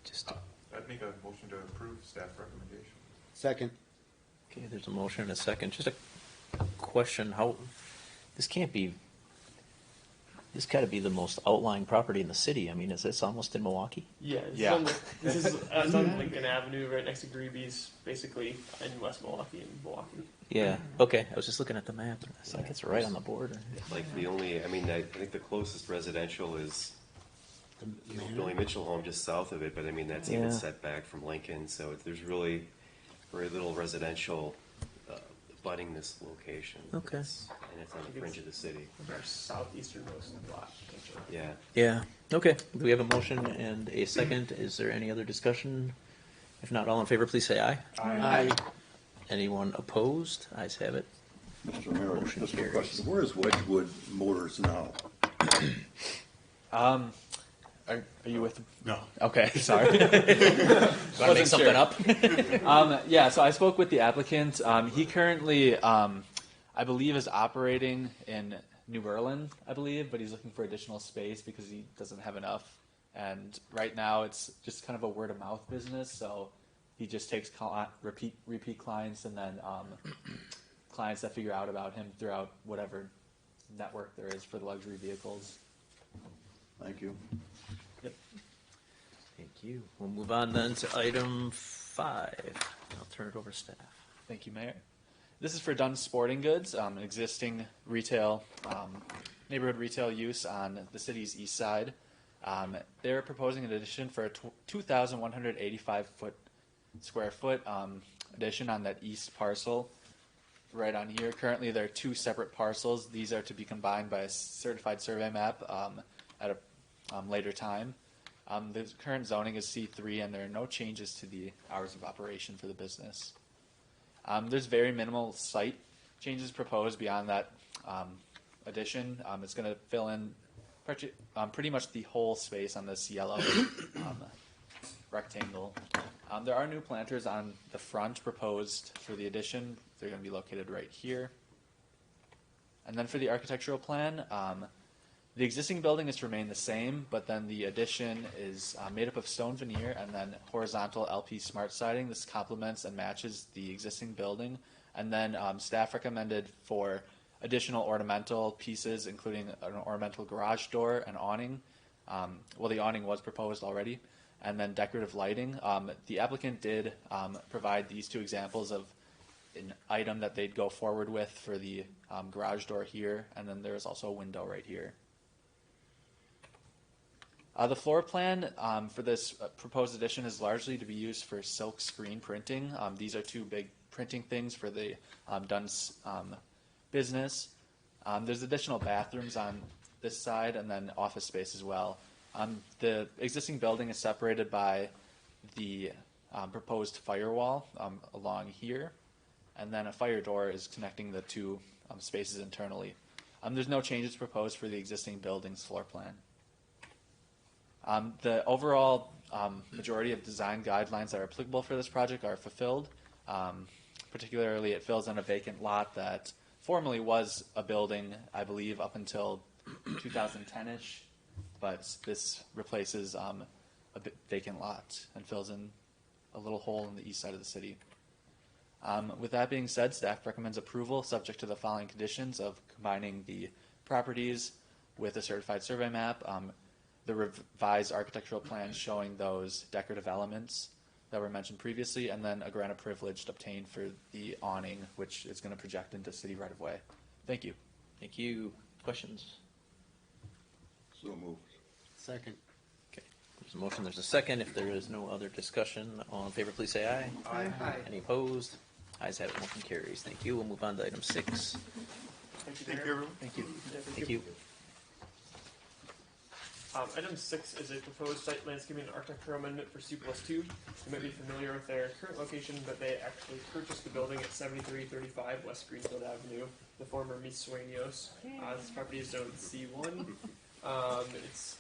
Just I'd make a motion to approve staff recommendation. Second. okay. There's a motion and a second. Just a question: how this can't be? This got to be the most outlying property in the city. I mean, is this almost in Milwaukee? Yeah. Yeah. This is it's on Lincoln Avenue, right next to Greeby's, basically in West Milwaukee and Milwaukee. Yeah. Okay. I was just looking at the map. And it's like it's right on the border. Like the only, I mean, I think the closest residential is Billy Mitchell home just south of it, but I mean, that's even Yeah. set back from Lincoln, so there's really very little residential abutting this location. Okay. And it's on the fringe of the city. Our southeasternmost block. Yeah. Yeah. Okay. Do we have a motion and a second? Is there any other discussion? If not, all in favor, please say aye. Aye. Anyone opposed? Ayes have it. Mr. Mayor, Motion just a carries. question. Where is Wedgewood Motors now? Are you with? No. Okay, sorry. Want to make something up? Yeah, so I spoke with the applicant. He currently, I believe, is operating in New Berlin, I believe, but he's looking for additional space because he doesn't have enough. And right now, it's just kind of a word of mouth business. So he just takes repeat clients and then clients that figure out about him throughout whatever network there is for the luxury vehicles. Thank you. Yep. Thank you. We'll move on then to item 5. I'll turn it over to staff. Thank you, Mayor. This is for Dunn Sporting Goods, an existing retail, neighborhood retail use on the city's east side. They're proposing an addition for a 2,185 square foot addition on that east parcel right on here. Currently, there are 2 separate parcels. These are to be combined by a certified survey map at a later time. The current zoning is C3, and there are no changes to the hours of operation for the business. There's very minimal site changes proposed beyond that addition. It's going to fill in pretty much the whole space on this yellow rectangle. There are new planters on the front proposed for the addition. They're going to be located right here. And then for the architectural plan, the existing building is to remain the same, but then the addition is made up of stone veneer and then horizontal LP smart siding. This complements and matches the existing building. And then staff recommended for additional ornamental pieces, including an ornamental garage door and awning. Well, the awning was proposed already. And then decorative lighting. The applicant did provide these two examples of an item that they'd go forward with for the garage door here, and then there's also a window right here. The floor plan for this proposed addition is largely to be used for silk screen printing. These are two big printing things for the Dunn's business. There's additional bathrooms on this side and then office space as well. The existing building is separated by the proposed firewall along here, and then a fire door is connecting the two spaces internally. There's no changes proposed for the existing building's floor plan. The overall majority of design guidelines that are applicable for this project are fulfilled. Particularly, it fills in a vacant lot that formerly was a building, I believe, up until 2010-ish. But this replaces a vacant lot and fills in a little hole in the east side of the city. With that being said, staff recommends approval subject to the following conditions of combining the properties with a certified survey map, the revised architectural plans showing those decorative elements that were mentioned previously, and then a grant of privilege obtained for the awning, which is going to project into city right-of-way. Thank you. Thank you. Questions? So moved. Second. Okay. There's a motion, there's a second. If there is no other discussion, all in favor, please say aye. Aye. Any opposed? Ayes have it, motion carries. Thank you. We'll move on to item 6. Thank you, everyone. Thank you. Yeah, Thank you. Item 6 is a proposed site landscaping and architectural amendment for C+2. You might be familiar with their current location, but they actually purchased the building at 7335 West Greenfield Avenue, the former Mis Sueños. This property is zoned C1.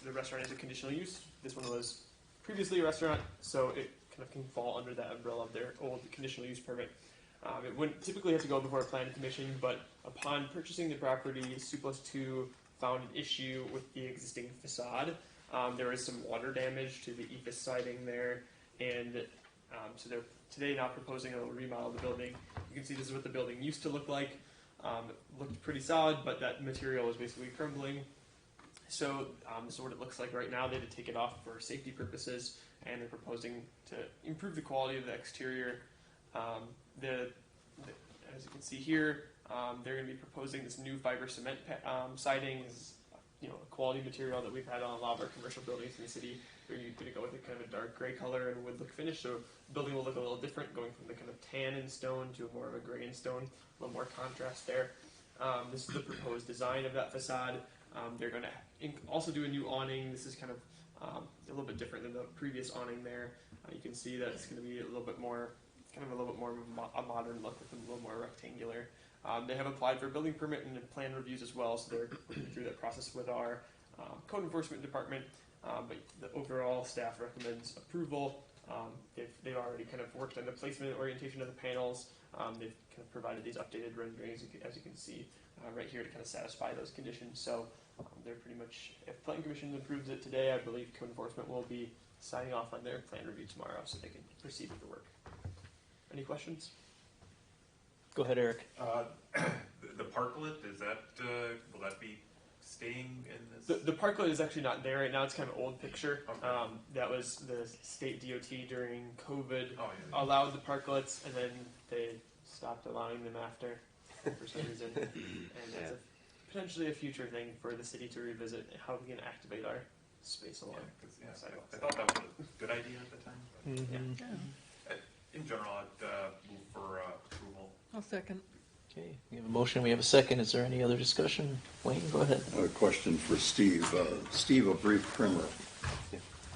The restaurant is a conditional use. This one was previously a restaurant, so it kind of can fall under that umbrella of their old conditional use permit. It wouldn't typically have to go before a planning commission, but upon purchasing the property, C+2 found an issue with the existing facade. There is some water damage to the EFIS siding there, and so they're today now proposing a remodel of the building. You can see this is what the building used to look like. It looked pretty solid, but that material was basically crumbling. So this is what it looks like right now. They had to take it off for safety purposes, and they're proposing to improve the quality of the exterior. As you can see here, they're going to be proposing this new fiber cement siding. Is a quality material that we've had on a lot of our commercial buildings in the city. We're going to go with a kind of a dark gray color and wood look finish, so the building will look a little different, going from the kind of tan in stone to more of a gray in stone, a little more contrast there. This is the proposed design of that facade. They're going to also do a new awning. This is kind of a little bit different than the previous awning there. You can see that it's going to be a little bit more a modern look with a little more rectangular. They have applied for a building permit and plan reviews as well, so they're working through that process with our code enforcement department. But the overall staff recommends approval. They've already kind of worked on the placement and orientation of the panels. They've kind of provided these updated renderings, as you can see right here, to kind of satisfy those conditions. So they're pretty much, if Planning Commission approves it today, I believe code enforcement will be signing off on their plan review tomorrow, so they can proceed with the work. Any questions? Go ahead, Eric. The parklet, is that, will that be staying in this? The parklet is actually not there right now. It's kind of an old picture. Okay. That was the state DOT during COVID Oh, yeah. allowed the parklets, and then they stopped allowing them after for some reason. And that's potentially a future thing for the city to revisit how we can activate our space along the sidewalks. I thought that was a good idea at the time. But in general, I'd move for approval. I'll second. Okay, we have a motion, we have a second. Is there any other discussion? Wayne, go ahead. A question for Steve. Steve, a brief primer.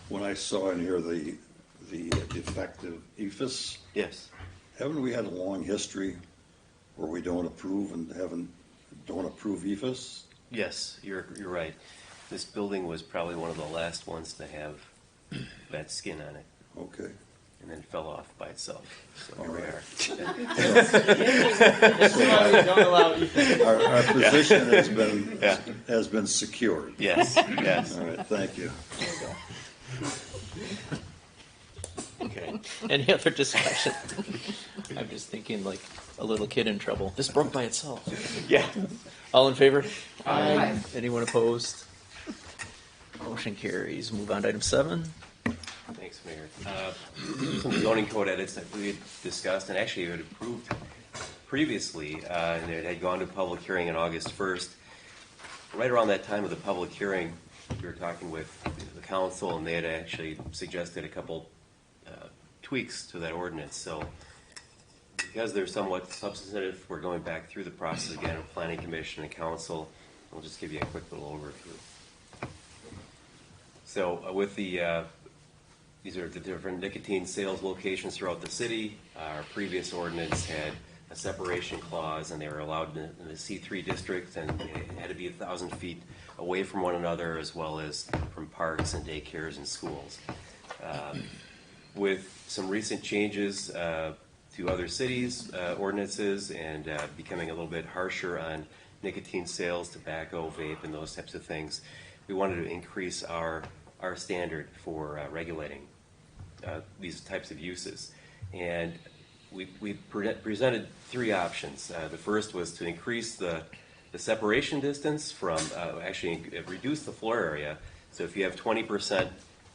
When I saw in here the defective EFIS, Yes. haven't we had a long history where we don't approve and don't approve EFIS? Yes, you're right. This building was probably one of the last ones to have that skin on it, Okay. and then fell off by itself. So here All we right. are. Don't allow Ethan. Our position Yeah. has been secured. Yes, yes. All right, thank you. Okay. Any other discussion? I'm just thinking like a little kid in trouble. This broke by itself. Yeah. All in favor? Aye. Anyone opposed? Motion carries. Move on to item 7. Thanks, Mayor. Some zoning code edits that we had discussed and actually had approved previously, and it had gone to public hearing on August 1st. Right around that time of the public hearing, we were talking with the council, and they had actually suggested a couple tweaks to that ordinance. So because they're somewhat substantive, we're going back through the process again of planning commission and council. I'll just give you a quick little overview. So with the these are the different nicotine sales locations throughout the city. Our previous ordinance had a separation clause, and they were allowed in the C3 district, and it had to be 1,000 feet away from one another, as well as from parks and daycares and schools. With some recent changes to other cities' ordinances and becoming a little bit harsher on nicotine sales, tobacco, vape, and those types of things, we wanted to increase our standard for regulating these types of uses. And we presented 3 options. The first was to increase the separation distance from, actually reduce the floor area. So if you have 20%,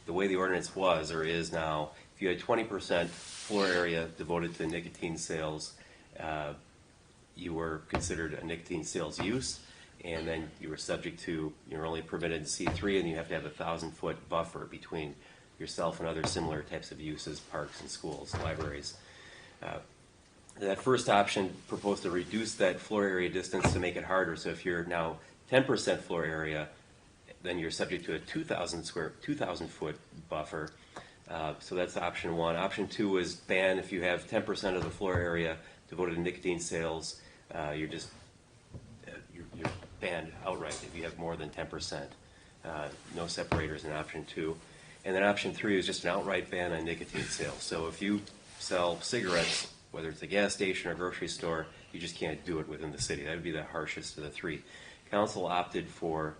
the way the ordinance was or is now, if you had 20% floor area devoted to nicotine sales, you were considered a nicotine sales use, and then you were subject to, you're only permitted in C3, and you have to have a 1,000-foot buffer between yourself and other similar types of uses, parks and schools, libraries. That first option proposed to reduce that floor area distance to make it harder. So if you're now 10% floor area, then you're subject to a 2,000-foot buffer. So that's option 1. Option 2 is ban if you have 10% of the floor area devoted to nicotine sales. You're banned outright if you have more than 10%. No separators in option 2. And then option 3 is just an outright ban on nicotine sales. So if you sell cigarettes, whether it's a gas station or grocery store, you just can't do it within the city. That would be the harshest of the 3. Council opted for,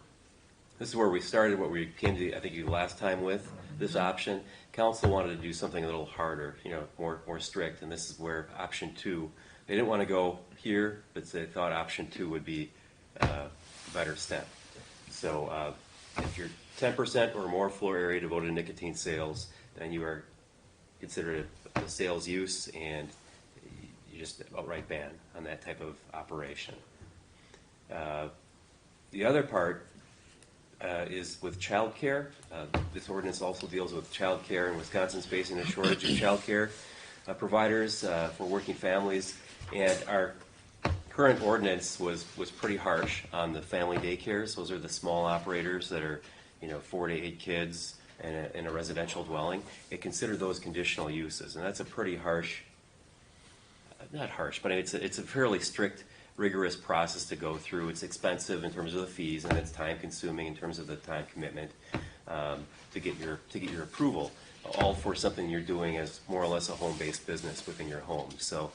this is where we started, what we came to, I think, you last time with this option. Council wanted to do something a little harder, more strict, and this is where option 2, they didn't want to go here, but they thought option 2 would be a better step. So if you're 10% or more floor area devoted to nicotine sales, then you are considered a sales use, and you just outright ban on that type of operation. The other part is with child care. This ordinance also deals with child care, and Wisconsin's facing a shortage of child care providers for working families. And our current ordinance was pretty harsh on the family daycares. Those are the small operators that are 4 to 8 kids in a residential dwelling. It considered those conditional uses, and that's a pretty harsh, not harsh, but it's a fairly strict, rigorous process to go through. It's expensive in terms of the fees, and it's time consuming in terms of the time commitment to get your approval, all for something you're doing as more or less a home-based business within your home. So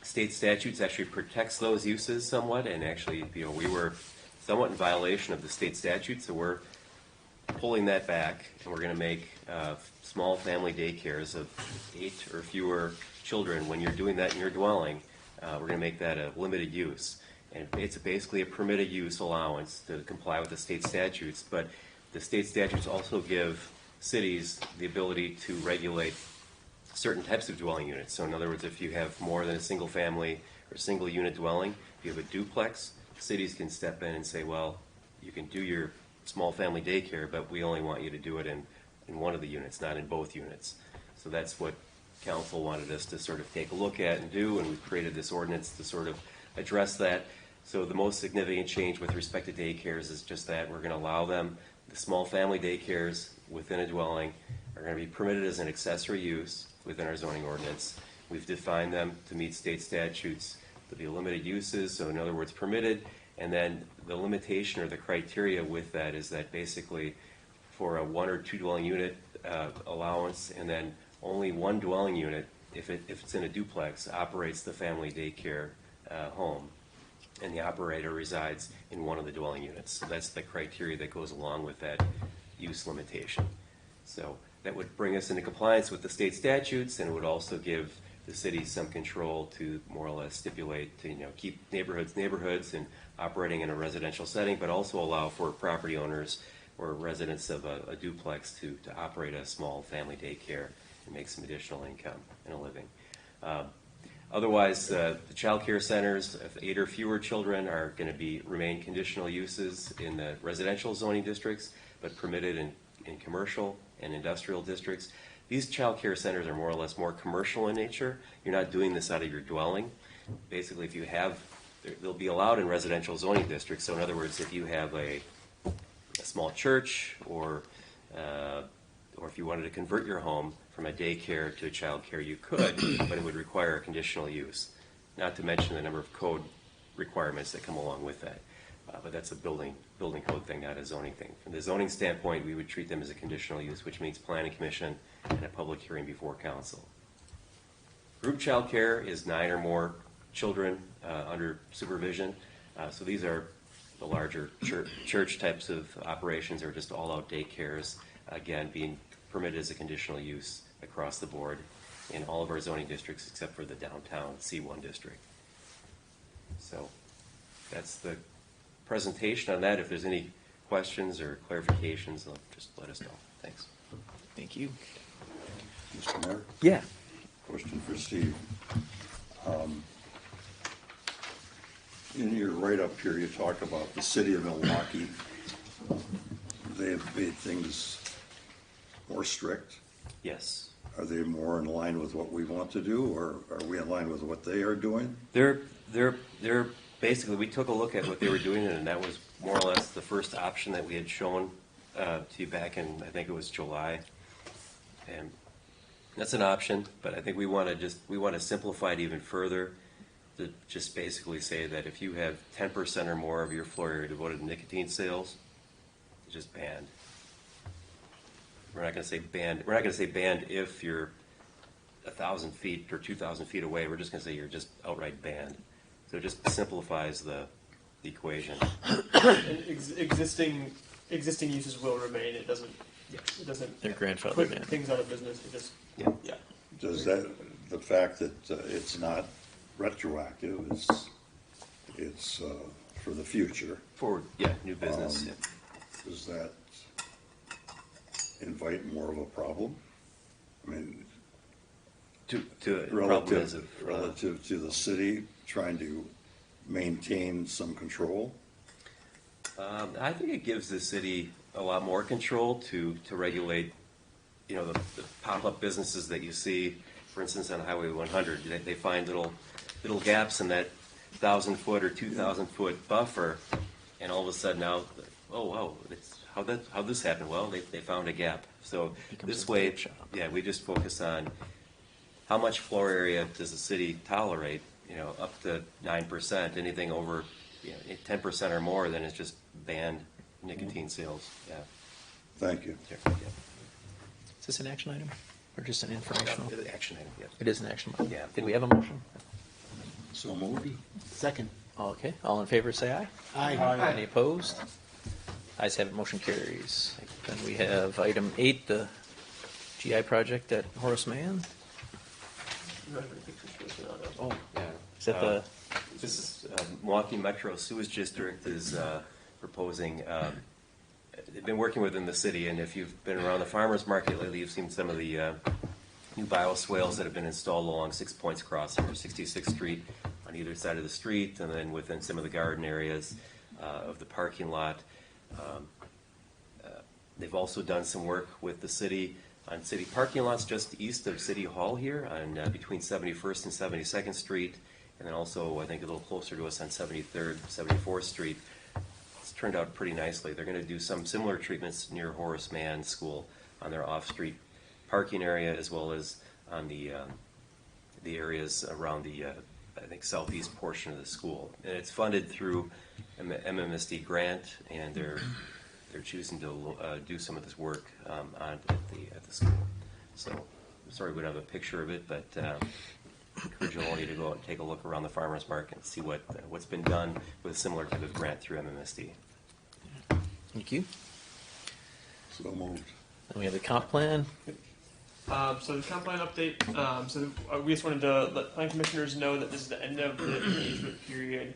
state statutes actually protects those uses somewhat, and actually we were somewhat in violation of the state statute, so we're pulling that back, and we're going to make small family daycares of 8 or fewer children. When you're doing that in your dwelling, we're going to make that a limited use. And it's basically a permitted use allowance to comply with the state statutes, but the state statutes also give cities the ability to regulate certain types of dwelling units. So in other words, if you have more than a single family or single unit dwelling, if you have a duplex, cities can step in and say, well, you can do your small family daycare, but we only want you to do it in one of the units, not in both units. So that's what council wanted us to sort of take a look at and do, and we've created this ordinance to sort of address that. So the most significant change with respect to daycares is just that we're going to allow them, the small family daycares within a dwelling are going to be permitted as an accessory use within our zoning ordinance. We've defined them to meet state statutes to be limited uses, so in other words permitted, And then the limitation or the criteria with that is that basically for a 1 or 2 dwelling unit allowance, and then only 1 dwelling unit, if it's in a duplex, operates the family daycare home, and the operator resides in one of the dwelling units. So that's the criteria that goes along with that use limitation. So that would bring us into compliance with the state statutes, and it would also give the city some control to more or less stipulate to, keep neighborhoods and operating in a residential setting, but also allow for property owners or residents of a duplex to operate a small family daycare and make some additional income and a living. Otherwise, the child care centers, if 8 or fewer children, are going to remain conditional uses in the residential zoning districts, but permitted in commercial and industrial districts. These child care centers are more or less more commercial in nature. You're not doing this out of your dwelling. Basically, if you have, they'll be allowed in residential zoning districts. So in other words, if you have a small church, or if you wanted to convert your home from a daycare to a child care, you could, but it would require a conditional use. Not to mention the number of code requirements that come along with that. But that's a building code thing, not a zoning thing. From the zoning standpoint, we would treat them as a conditional use, which means planning commission and a public hearing before council. Group child care is 9 or more children under supervision. So these are the larger church types of operations, or just all-out daycares, again, being permitted as a conditional use across the board in all of our zoning districts except for the downtown C1 district. So that's the presentation on that. If there's any questions or clarifications, just let us know. Thanks. Thank you. Mr. Mayor, Yeah. question for Steve. In your write-up here, you talk about the city of Milwaukee. They have made things more strict. Yes. Are they more in line with what we want to do, or are we in line with what they are doing? They're basically, we took a look at what they were doing, and that was more or less the first option that we had shown to you back in, I think it was July. And that's an option, but I think we want to simplify it even further, to just basically say that if you have 10% or more of your floor area devoted to nicotine sales, it's just banned. We're not going to say banned. We're not going to say banned if you're 1,000 feet or 2,000 feet away. We're just going to say you're just outright banned. So it just simplifies the equation. And existing uses will remain. It doesn't. It doesn't. Their grandfather put ban. things out of business. It just. Yeah. Yeah. Does that, the fact that it's not retroactive, it's for the future, For new business. does that invite more of a problem? I mean, To problem is relative to the city trying to maintain some control? I think it gives the city a lot more control to regulate, the pop-up businesses that you see, for instance, on Highway 100. They find little gaps in that 1,000-foot or 2,000-foot buffer, and all of a sudden now, oh wow, how'd this happen? Well, they found a gap. So this way, we just focus on how much floor area does the city tolerate. Up to 9%. Anything over 10% or more, then it's just banned nicotine sales. Yeah. Thank you. Sure. Is this an action item or just an informational? Action item. Yes. It is an action item. Yeah. Did we have a motion? So moved. Second. Okay. All in favor, say aye. Aye. Any opposed? Ayes have it. Motion carries. Then we have item 8, the GI project at Horace Mann. Oh, yeah. Is that the? This is Milwaukee Metro Sewage District is proposing. They've been working within the city, and if you've been around the farmers market lately, you've seen some of the new bioswales that have been installed along 6 Points Crossing or 66th Street on either side of the street, and then within some of the garden areas of the parking lot. They've also done some work with the city on city parking lots just east of City Hall here on between 71st and 72nd Street, and then also I think a little closer to us on 73rd, 74th Street. It's turned out pretty nicely. They're going to do some similar treatments near Horace Mann School on their off-street parking area, as well as on the areas around the I think, southeast portion of the school. And it's funded through MMSD grant, and they're choosing to do some of this work at the school. So, sorry we don't have a picture of it, but encourage all of you to go out and take a look around the farmers market and see what's been done with a similar type of grant through MMSD. Thank you. So moved. And we have the comp plan. So the comp plan update, we just wanted to let plan commissioners know that this is the end of the engagement period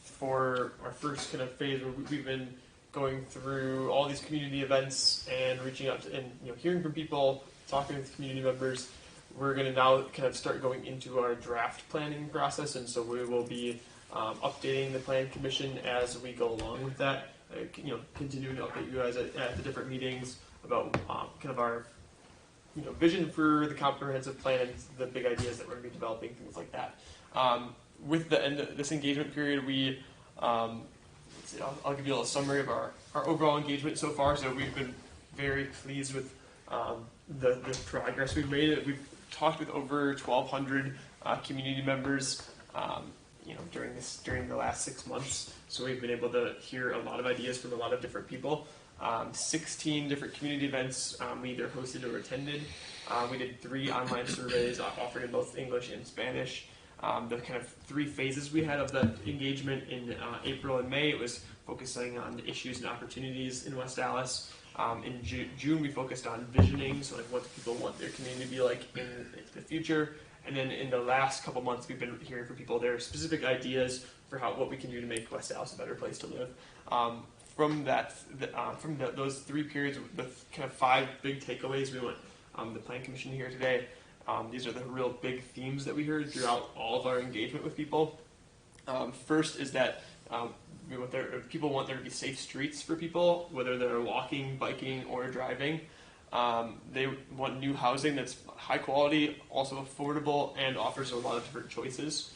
for our first kind of phase where we've been going through all these community events and reaching out to, and hearing from people, talking with community members. We're going to now kind of start going into our draft planning process, and so we will be updating the plan commission as we go along with that. Continuing to update you guys at the different meetings about kind of our vision for the comprehensive plan and the big ideas that we're going to be developing, things like that. With the end of this engagement period, we I'll give you a little summary of our overall engagement so far. So we've been very pleased with the progress we've made. We've talked with over 1,200 community members, during the last 6 months. So we've been able to hear a lot of ideas from a lot of different people. 16 different community events we either hosted or attended. We did 3 online surveys offered in both English and Spanish. The kind of 3 phases we had of the engagement in April and May, it was focusing on the issues and opportunities in West Dallas. In June, we focused on visioning, so like what do people want their community to be like in the future. And then in the last couple months, we've been hearing from people their specific ideas for what we can do to make West Dallas a better place to live. From those 3 periods, the kind of 5 big takeaways we want the Plan Commission to hear today. These are the real big themes that we heard throughout all of our engagement with people. First is that people want there to be safe streets for people, whether they're walking, biking, or driving. They want new housing that's high quality, also affordable, and offers a lot of different choices.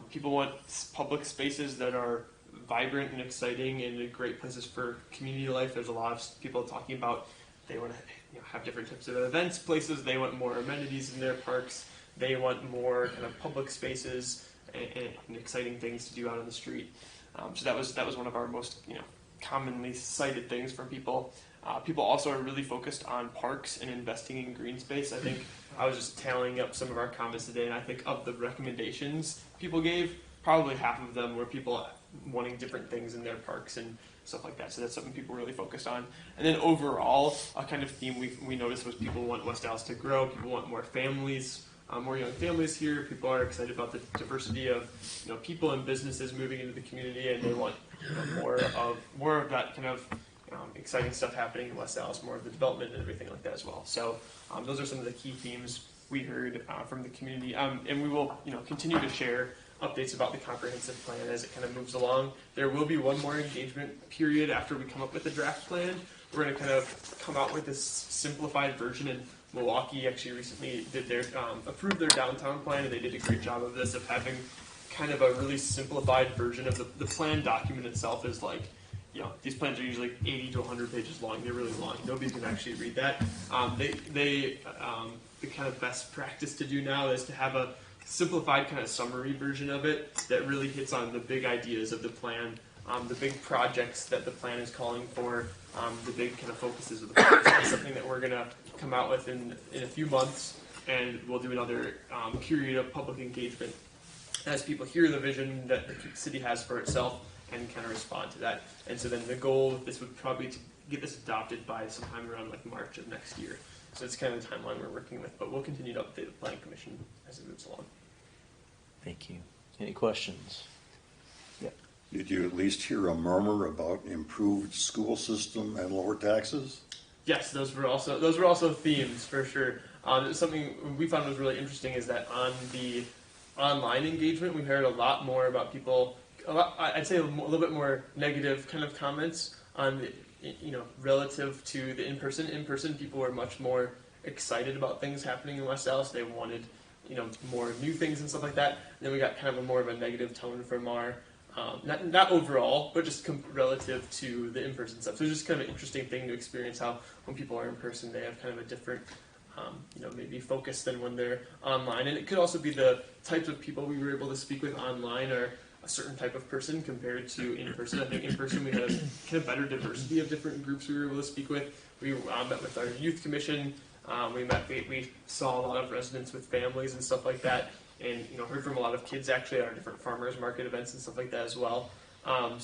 People want public spaces that are vibrant and exciting and great places for community life. There's a lot of people talking about they want to have different types of events, places. They want more amenities in their parks. They want more kind of public spaces and exciting things to do out on the street. So that was one of our most commonly cited things from people. People also are really focused on parks and investing in green space. I think I was just tallying up some of our comments today, and I think of the recommendations people gave, probably half of them were people wanting different things in their parks and stuff like that. So that's something people really focused on. And then overall, a kind of theme we noticed was people want West Dallas to grow. People want more families, more young families here. People are excited about the diversity of people and businesses moving into the community, and they want more of that kind of exciting stuff happening in West Dallas, more of the development and everything like that as well. So those are some of the key themes we heard from the community, and we will continue to share updates about the comprehensive plan as it kind of moves along. There will be one more engagement period after we come up with the draft plan. We're going to kind of come out with this simplified version, and Milwaukee actually recently did approved their downtown plan, and they did a great job of this, of having kind of a really simplified version of the plan document itself. Is like, these plans are usually 80 to 100 pages long. They're really long. Nobody can actually read that. The kind of best practice to do now is to have a simplified kind of summary version of it that really hits on the big ideas of the plan, the big projects that the plan is calling for, the big kind of focuses of the plan. So that's something that we're going to come out with in a few months, and we'll do another period of public engagement as people hear the vision that the city has for itself and kind of respond to that. And so then the goal of this would probably to get this adopted by sometime around like March of next year. So it's kind of the timeline we're working with, but we'll continue to update the Planning Commission as it moves along. Thank you. Any questions? Yeah. Did you at least hear a murmur about improved school system and lower taxes? Yes, those were also themes for sure. Something we found was really interesting is that on the online engagement, we heard a lot more about people. I'd say a little bit more negative kind of comments on the, relative to the in-person. In-person, people were much more excited about things happening in West Dallas. They wanted, more new things and stuff like that. And then we got kind of more of a negative tone from our, not overall, but just relative to the in-person stuff. So it's just kind of an interesting thing to experience how when people are in person, they have kind of a different maybe focused than when they're online. And it could also be the types of people we were able to speak with online are a certain type of person compared to in person. I think in person we had a kind of better diversity of different groups we were able to speak with. We met with our youth commission. We saw a lot of residents with families and stuff like that, and heard from a lot of kids actually at our different farmers market events and stuff like that as well. I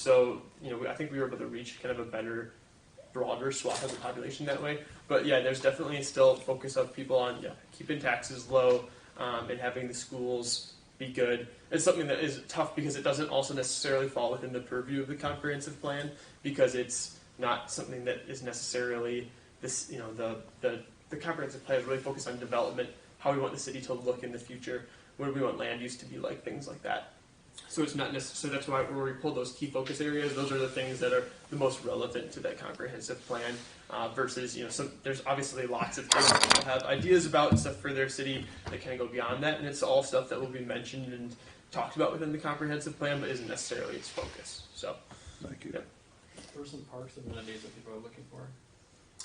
think we were able to reach kind of a better, broader swath of the population that way. But yeah, there's definitely still focus of people on keeping taxes low and having the schools be good. It's something that is tough because it doesn't also necessarily fall within the purview of the comprehensive plan, because it's not something that is necessarily this. The comprehensive plan is really focused on development, how we want the city to look in the future, what do we want land use to be like, things like that. So it's not necessarily, so that's why where we pull those key focus areas, those are the things that are the most relevant to that comprehensive plan, versus, there's obviously lots of things that people have ideas about and stuff for their city that kind of go beyond that, and it's all stuff that will be mentioned and talked about within the comprehensive plan, but isn't necessarily its focus. So, Thank you. Yeah. What are some parks amenities that people are looking for?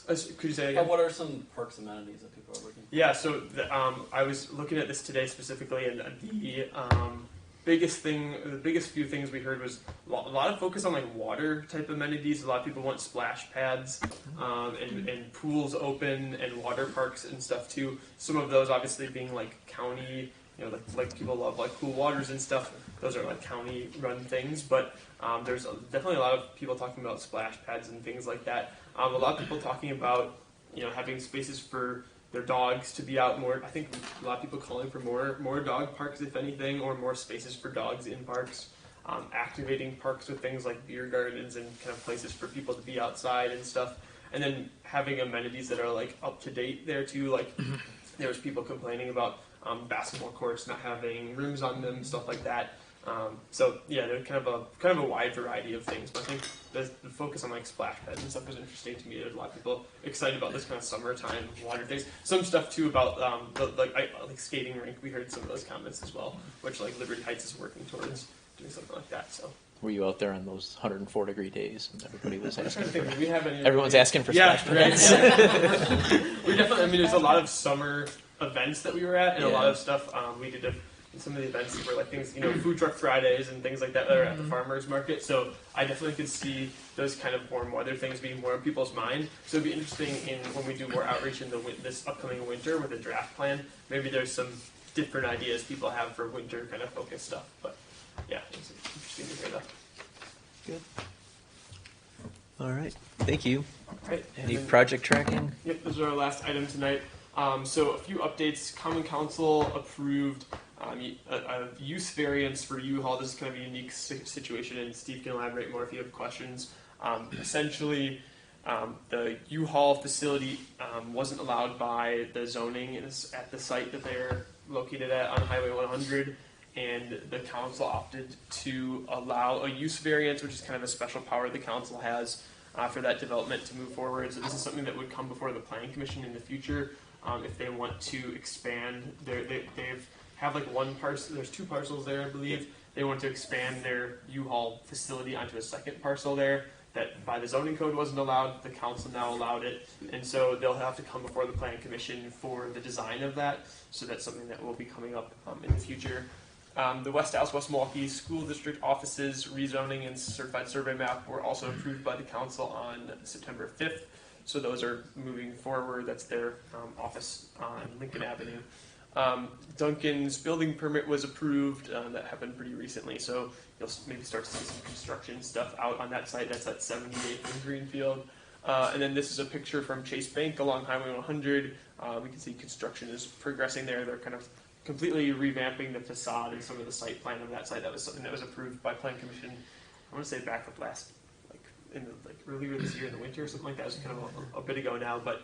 Could you say again? What are some parks amenities that people are looking for? Yeah, so I was looking at this today specifically, and the biggest few things we heard was a lot of focus on like water type amenities. A lot of people want splash pads and pools open and water parks and stuff too. Some of those obviously being like county, like people love like cool waters and stuff. Those are like county run things, but there's definitely a lot of people talking about splash pads and things like that. A lot of people talking about having spaces for their dogs to be out more. I think a lot of people calling for more dog parks, if anything, or more spaces for dogs in parks. Activating parks with things like beer gardens and kind of places for people to be outside and stuff. And then having amenities that are like up to date there too. Like there was people complaining about basketball courts not having rooms on them, stuff like that. So yeah, they're kind of a wide variety of things. But I think the focus on like splash pads and stuff was interesting to me. There's a lot of people excited about this kind of summertime water things. Some stuff too about like skating rink. We heard some of those comments as well, which like Liberty Heights is working towards doing something like that. So. Were you out there on those 104-degree days and everybody was asking? Do we have any? Everyone's asking for splash pads. Right. We definitely. I mean, there's a lot of summer events that we were at, and a lot of stuff we did. Some of the events were like things, food truck Fridays and things like that are at the farmers market. So I definitely could see those kind of warm weather things being more in people's mind. So it'd be interesting when we do more outreach in this upcoming winter with a draft plan. Maybe there's some different ideas people have for winter kind of focused stuff. But yeah, it's interesting to hear that. Good. All right. Thank you. Right. Any project tracking? Yep, those are our last item tonight. So a few updates. Common Council approved a use variance for U-Haul. This is kind of a unique situation, and Steve can elaborate more if you have questions. Essentially, the U-Haul facility wasn't allowed by the zoning at the site that they're located at on Highway 100, and the council opted to allow a use variance, which is kind of a special power the council has for that development to move forward. So this is something that would come before the Planning Commission in the future if they want to expand. They've have like one parcel. There's two parcels there, I believe. They want to expand their U-Haul facility onto a second parcel there that by the zoning code wasn't allowed. The council now allowed it, and so they'll have to come before the Planning Commission for the design of that. So that's something that will be coming up in the future. The West Dallas, West Milwaukee School District offices rezoning and certified survey map were also approved by the council on September 5th. So those are moving forward. That's their office on Lincoln Avenue. Duncan's building permit was approved. That happened pretty recently, so you'll maybe start to see some construction stuff out on that site. That's at 78th and Greenfield. And then this is a picture from Chase Bank along Highway 100. We can see construction is progressing there. They're kind of completely revamping the facade and some of the site plan of that site. That was something that was approved by Plan Commission, I want to say back earlier this year in the winter or something like that. It was kind of a bit ago now, but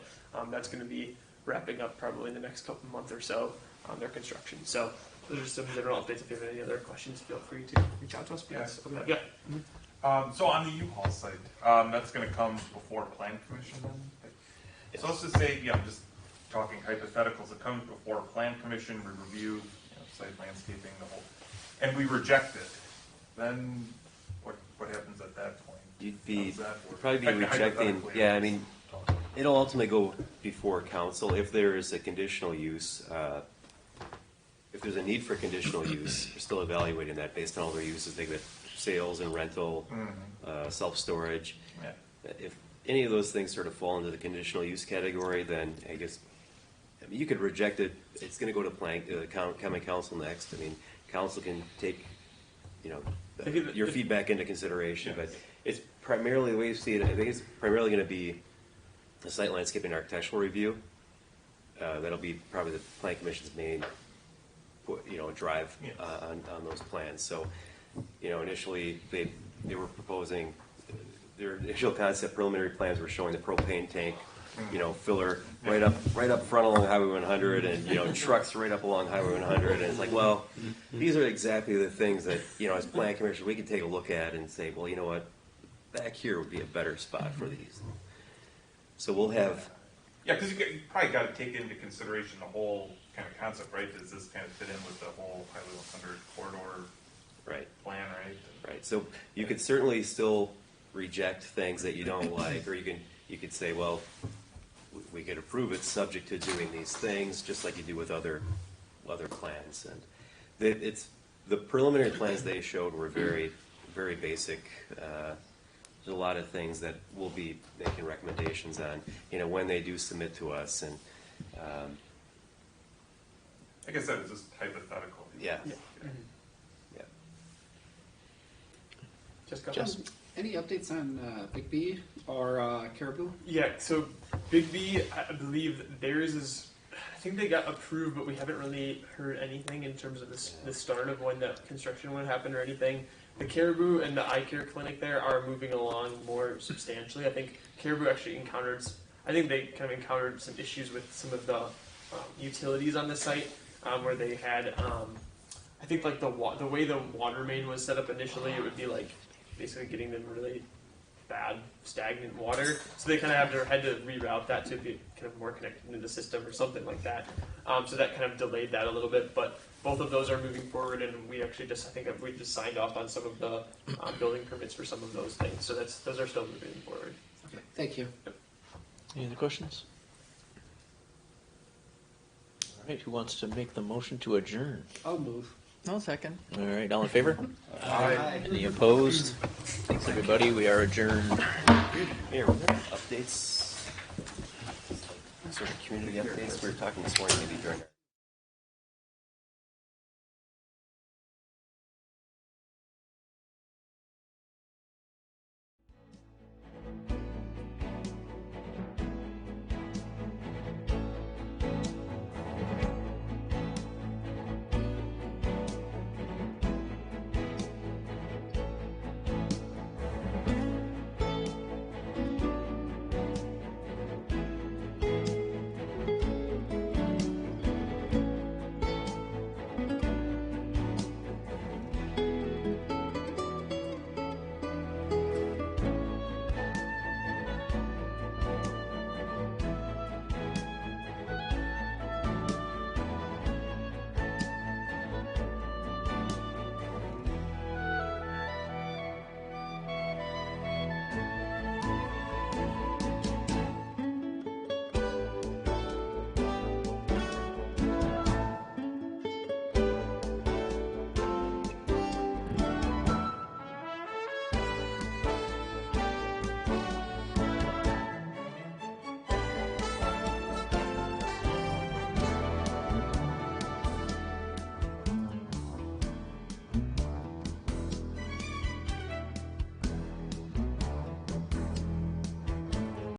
that's going to be wrapping up probably in the next couple months or so on their construction. So those are some general updates. If you have any other questions, feel free to reach out to us. Yes. Yeah. So on the U-Haul site, that's going to come before Plan Commission then? So let's just say, I'm just talking hypotheticals. It comes before Plan Commission, we review site landscaping, the whole, and we reject it. Then what happens at that point? You'd probably be rejecting. Yeah, I mean, It'll ultimately go before council if there is a conditional use. If there's a need for conditional use, we're still evaluating that based on all their uses. They get sales and rental, self-storage. Yeah. If any of those things sort of fall into the conditional use category, then I guess, I mean, you could reject it. It's going to go to common council next. I mean, council can take, your feedback into consideration, but it's primarily, the way you see it, I think it's primarily going to be the site landscape and architectural review. That'll be probably the plan commission's main, drive on those plans. So, initially they were proposing, their initial concept preliminary plans were showing the propane tank, filler right up front along Highway 100, and trucks right up along Highway 100, and it's like, well, these are exactly the things that as plan commission we could take a look at and say, well, you know what, back here would be a better spot for these. So we'll have. Yeah, because you probably got to take into consideration the whole kind of concept, right? Does this kind of fit in with the whole Highway 100 corridor plan, right? Right. So you could certainly still reject things that you don't like, or you could say, well, we could approve it subject to doing these things, just like you do with other plans. And it's the preliminary plans they showed were very, very basic. There's a lot of things that we'll be making recommendations on, when they do submit to us. And I guess that is just hypothetical. Yeah. Just Any updates on Big B or Caribou? Yeah, so Big B, I believe theirs is, I think they got approved, but we haven't really heard anything in terms of the start of when the construction would happen or anything. The Caribou and the eye care clinic there are moving along more substantially. I think Caribou actually encountered some issues with some of the utilities on the site where they had, I think like the way the water main was set up initially, it would be like basically getting them really bad stagnant water. So they kind of had to reroute that to be kind of more connected into the system or something like that. So that kind of delayed that a little bit, but both of those are moving forward, and we actually I think we just signed off on some of the building permits for some of those things. So those are still moving forward. Okay, thank you. Yep. Any other questions? All right, who wants to make the motion to adjourn? I'll move. No second. All right, all in favor? Aye. Any opposed? Thanks, everybody. We are adjourned. Here, updates, sort of community updates. We were talking this morning, maybe during.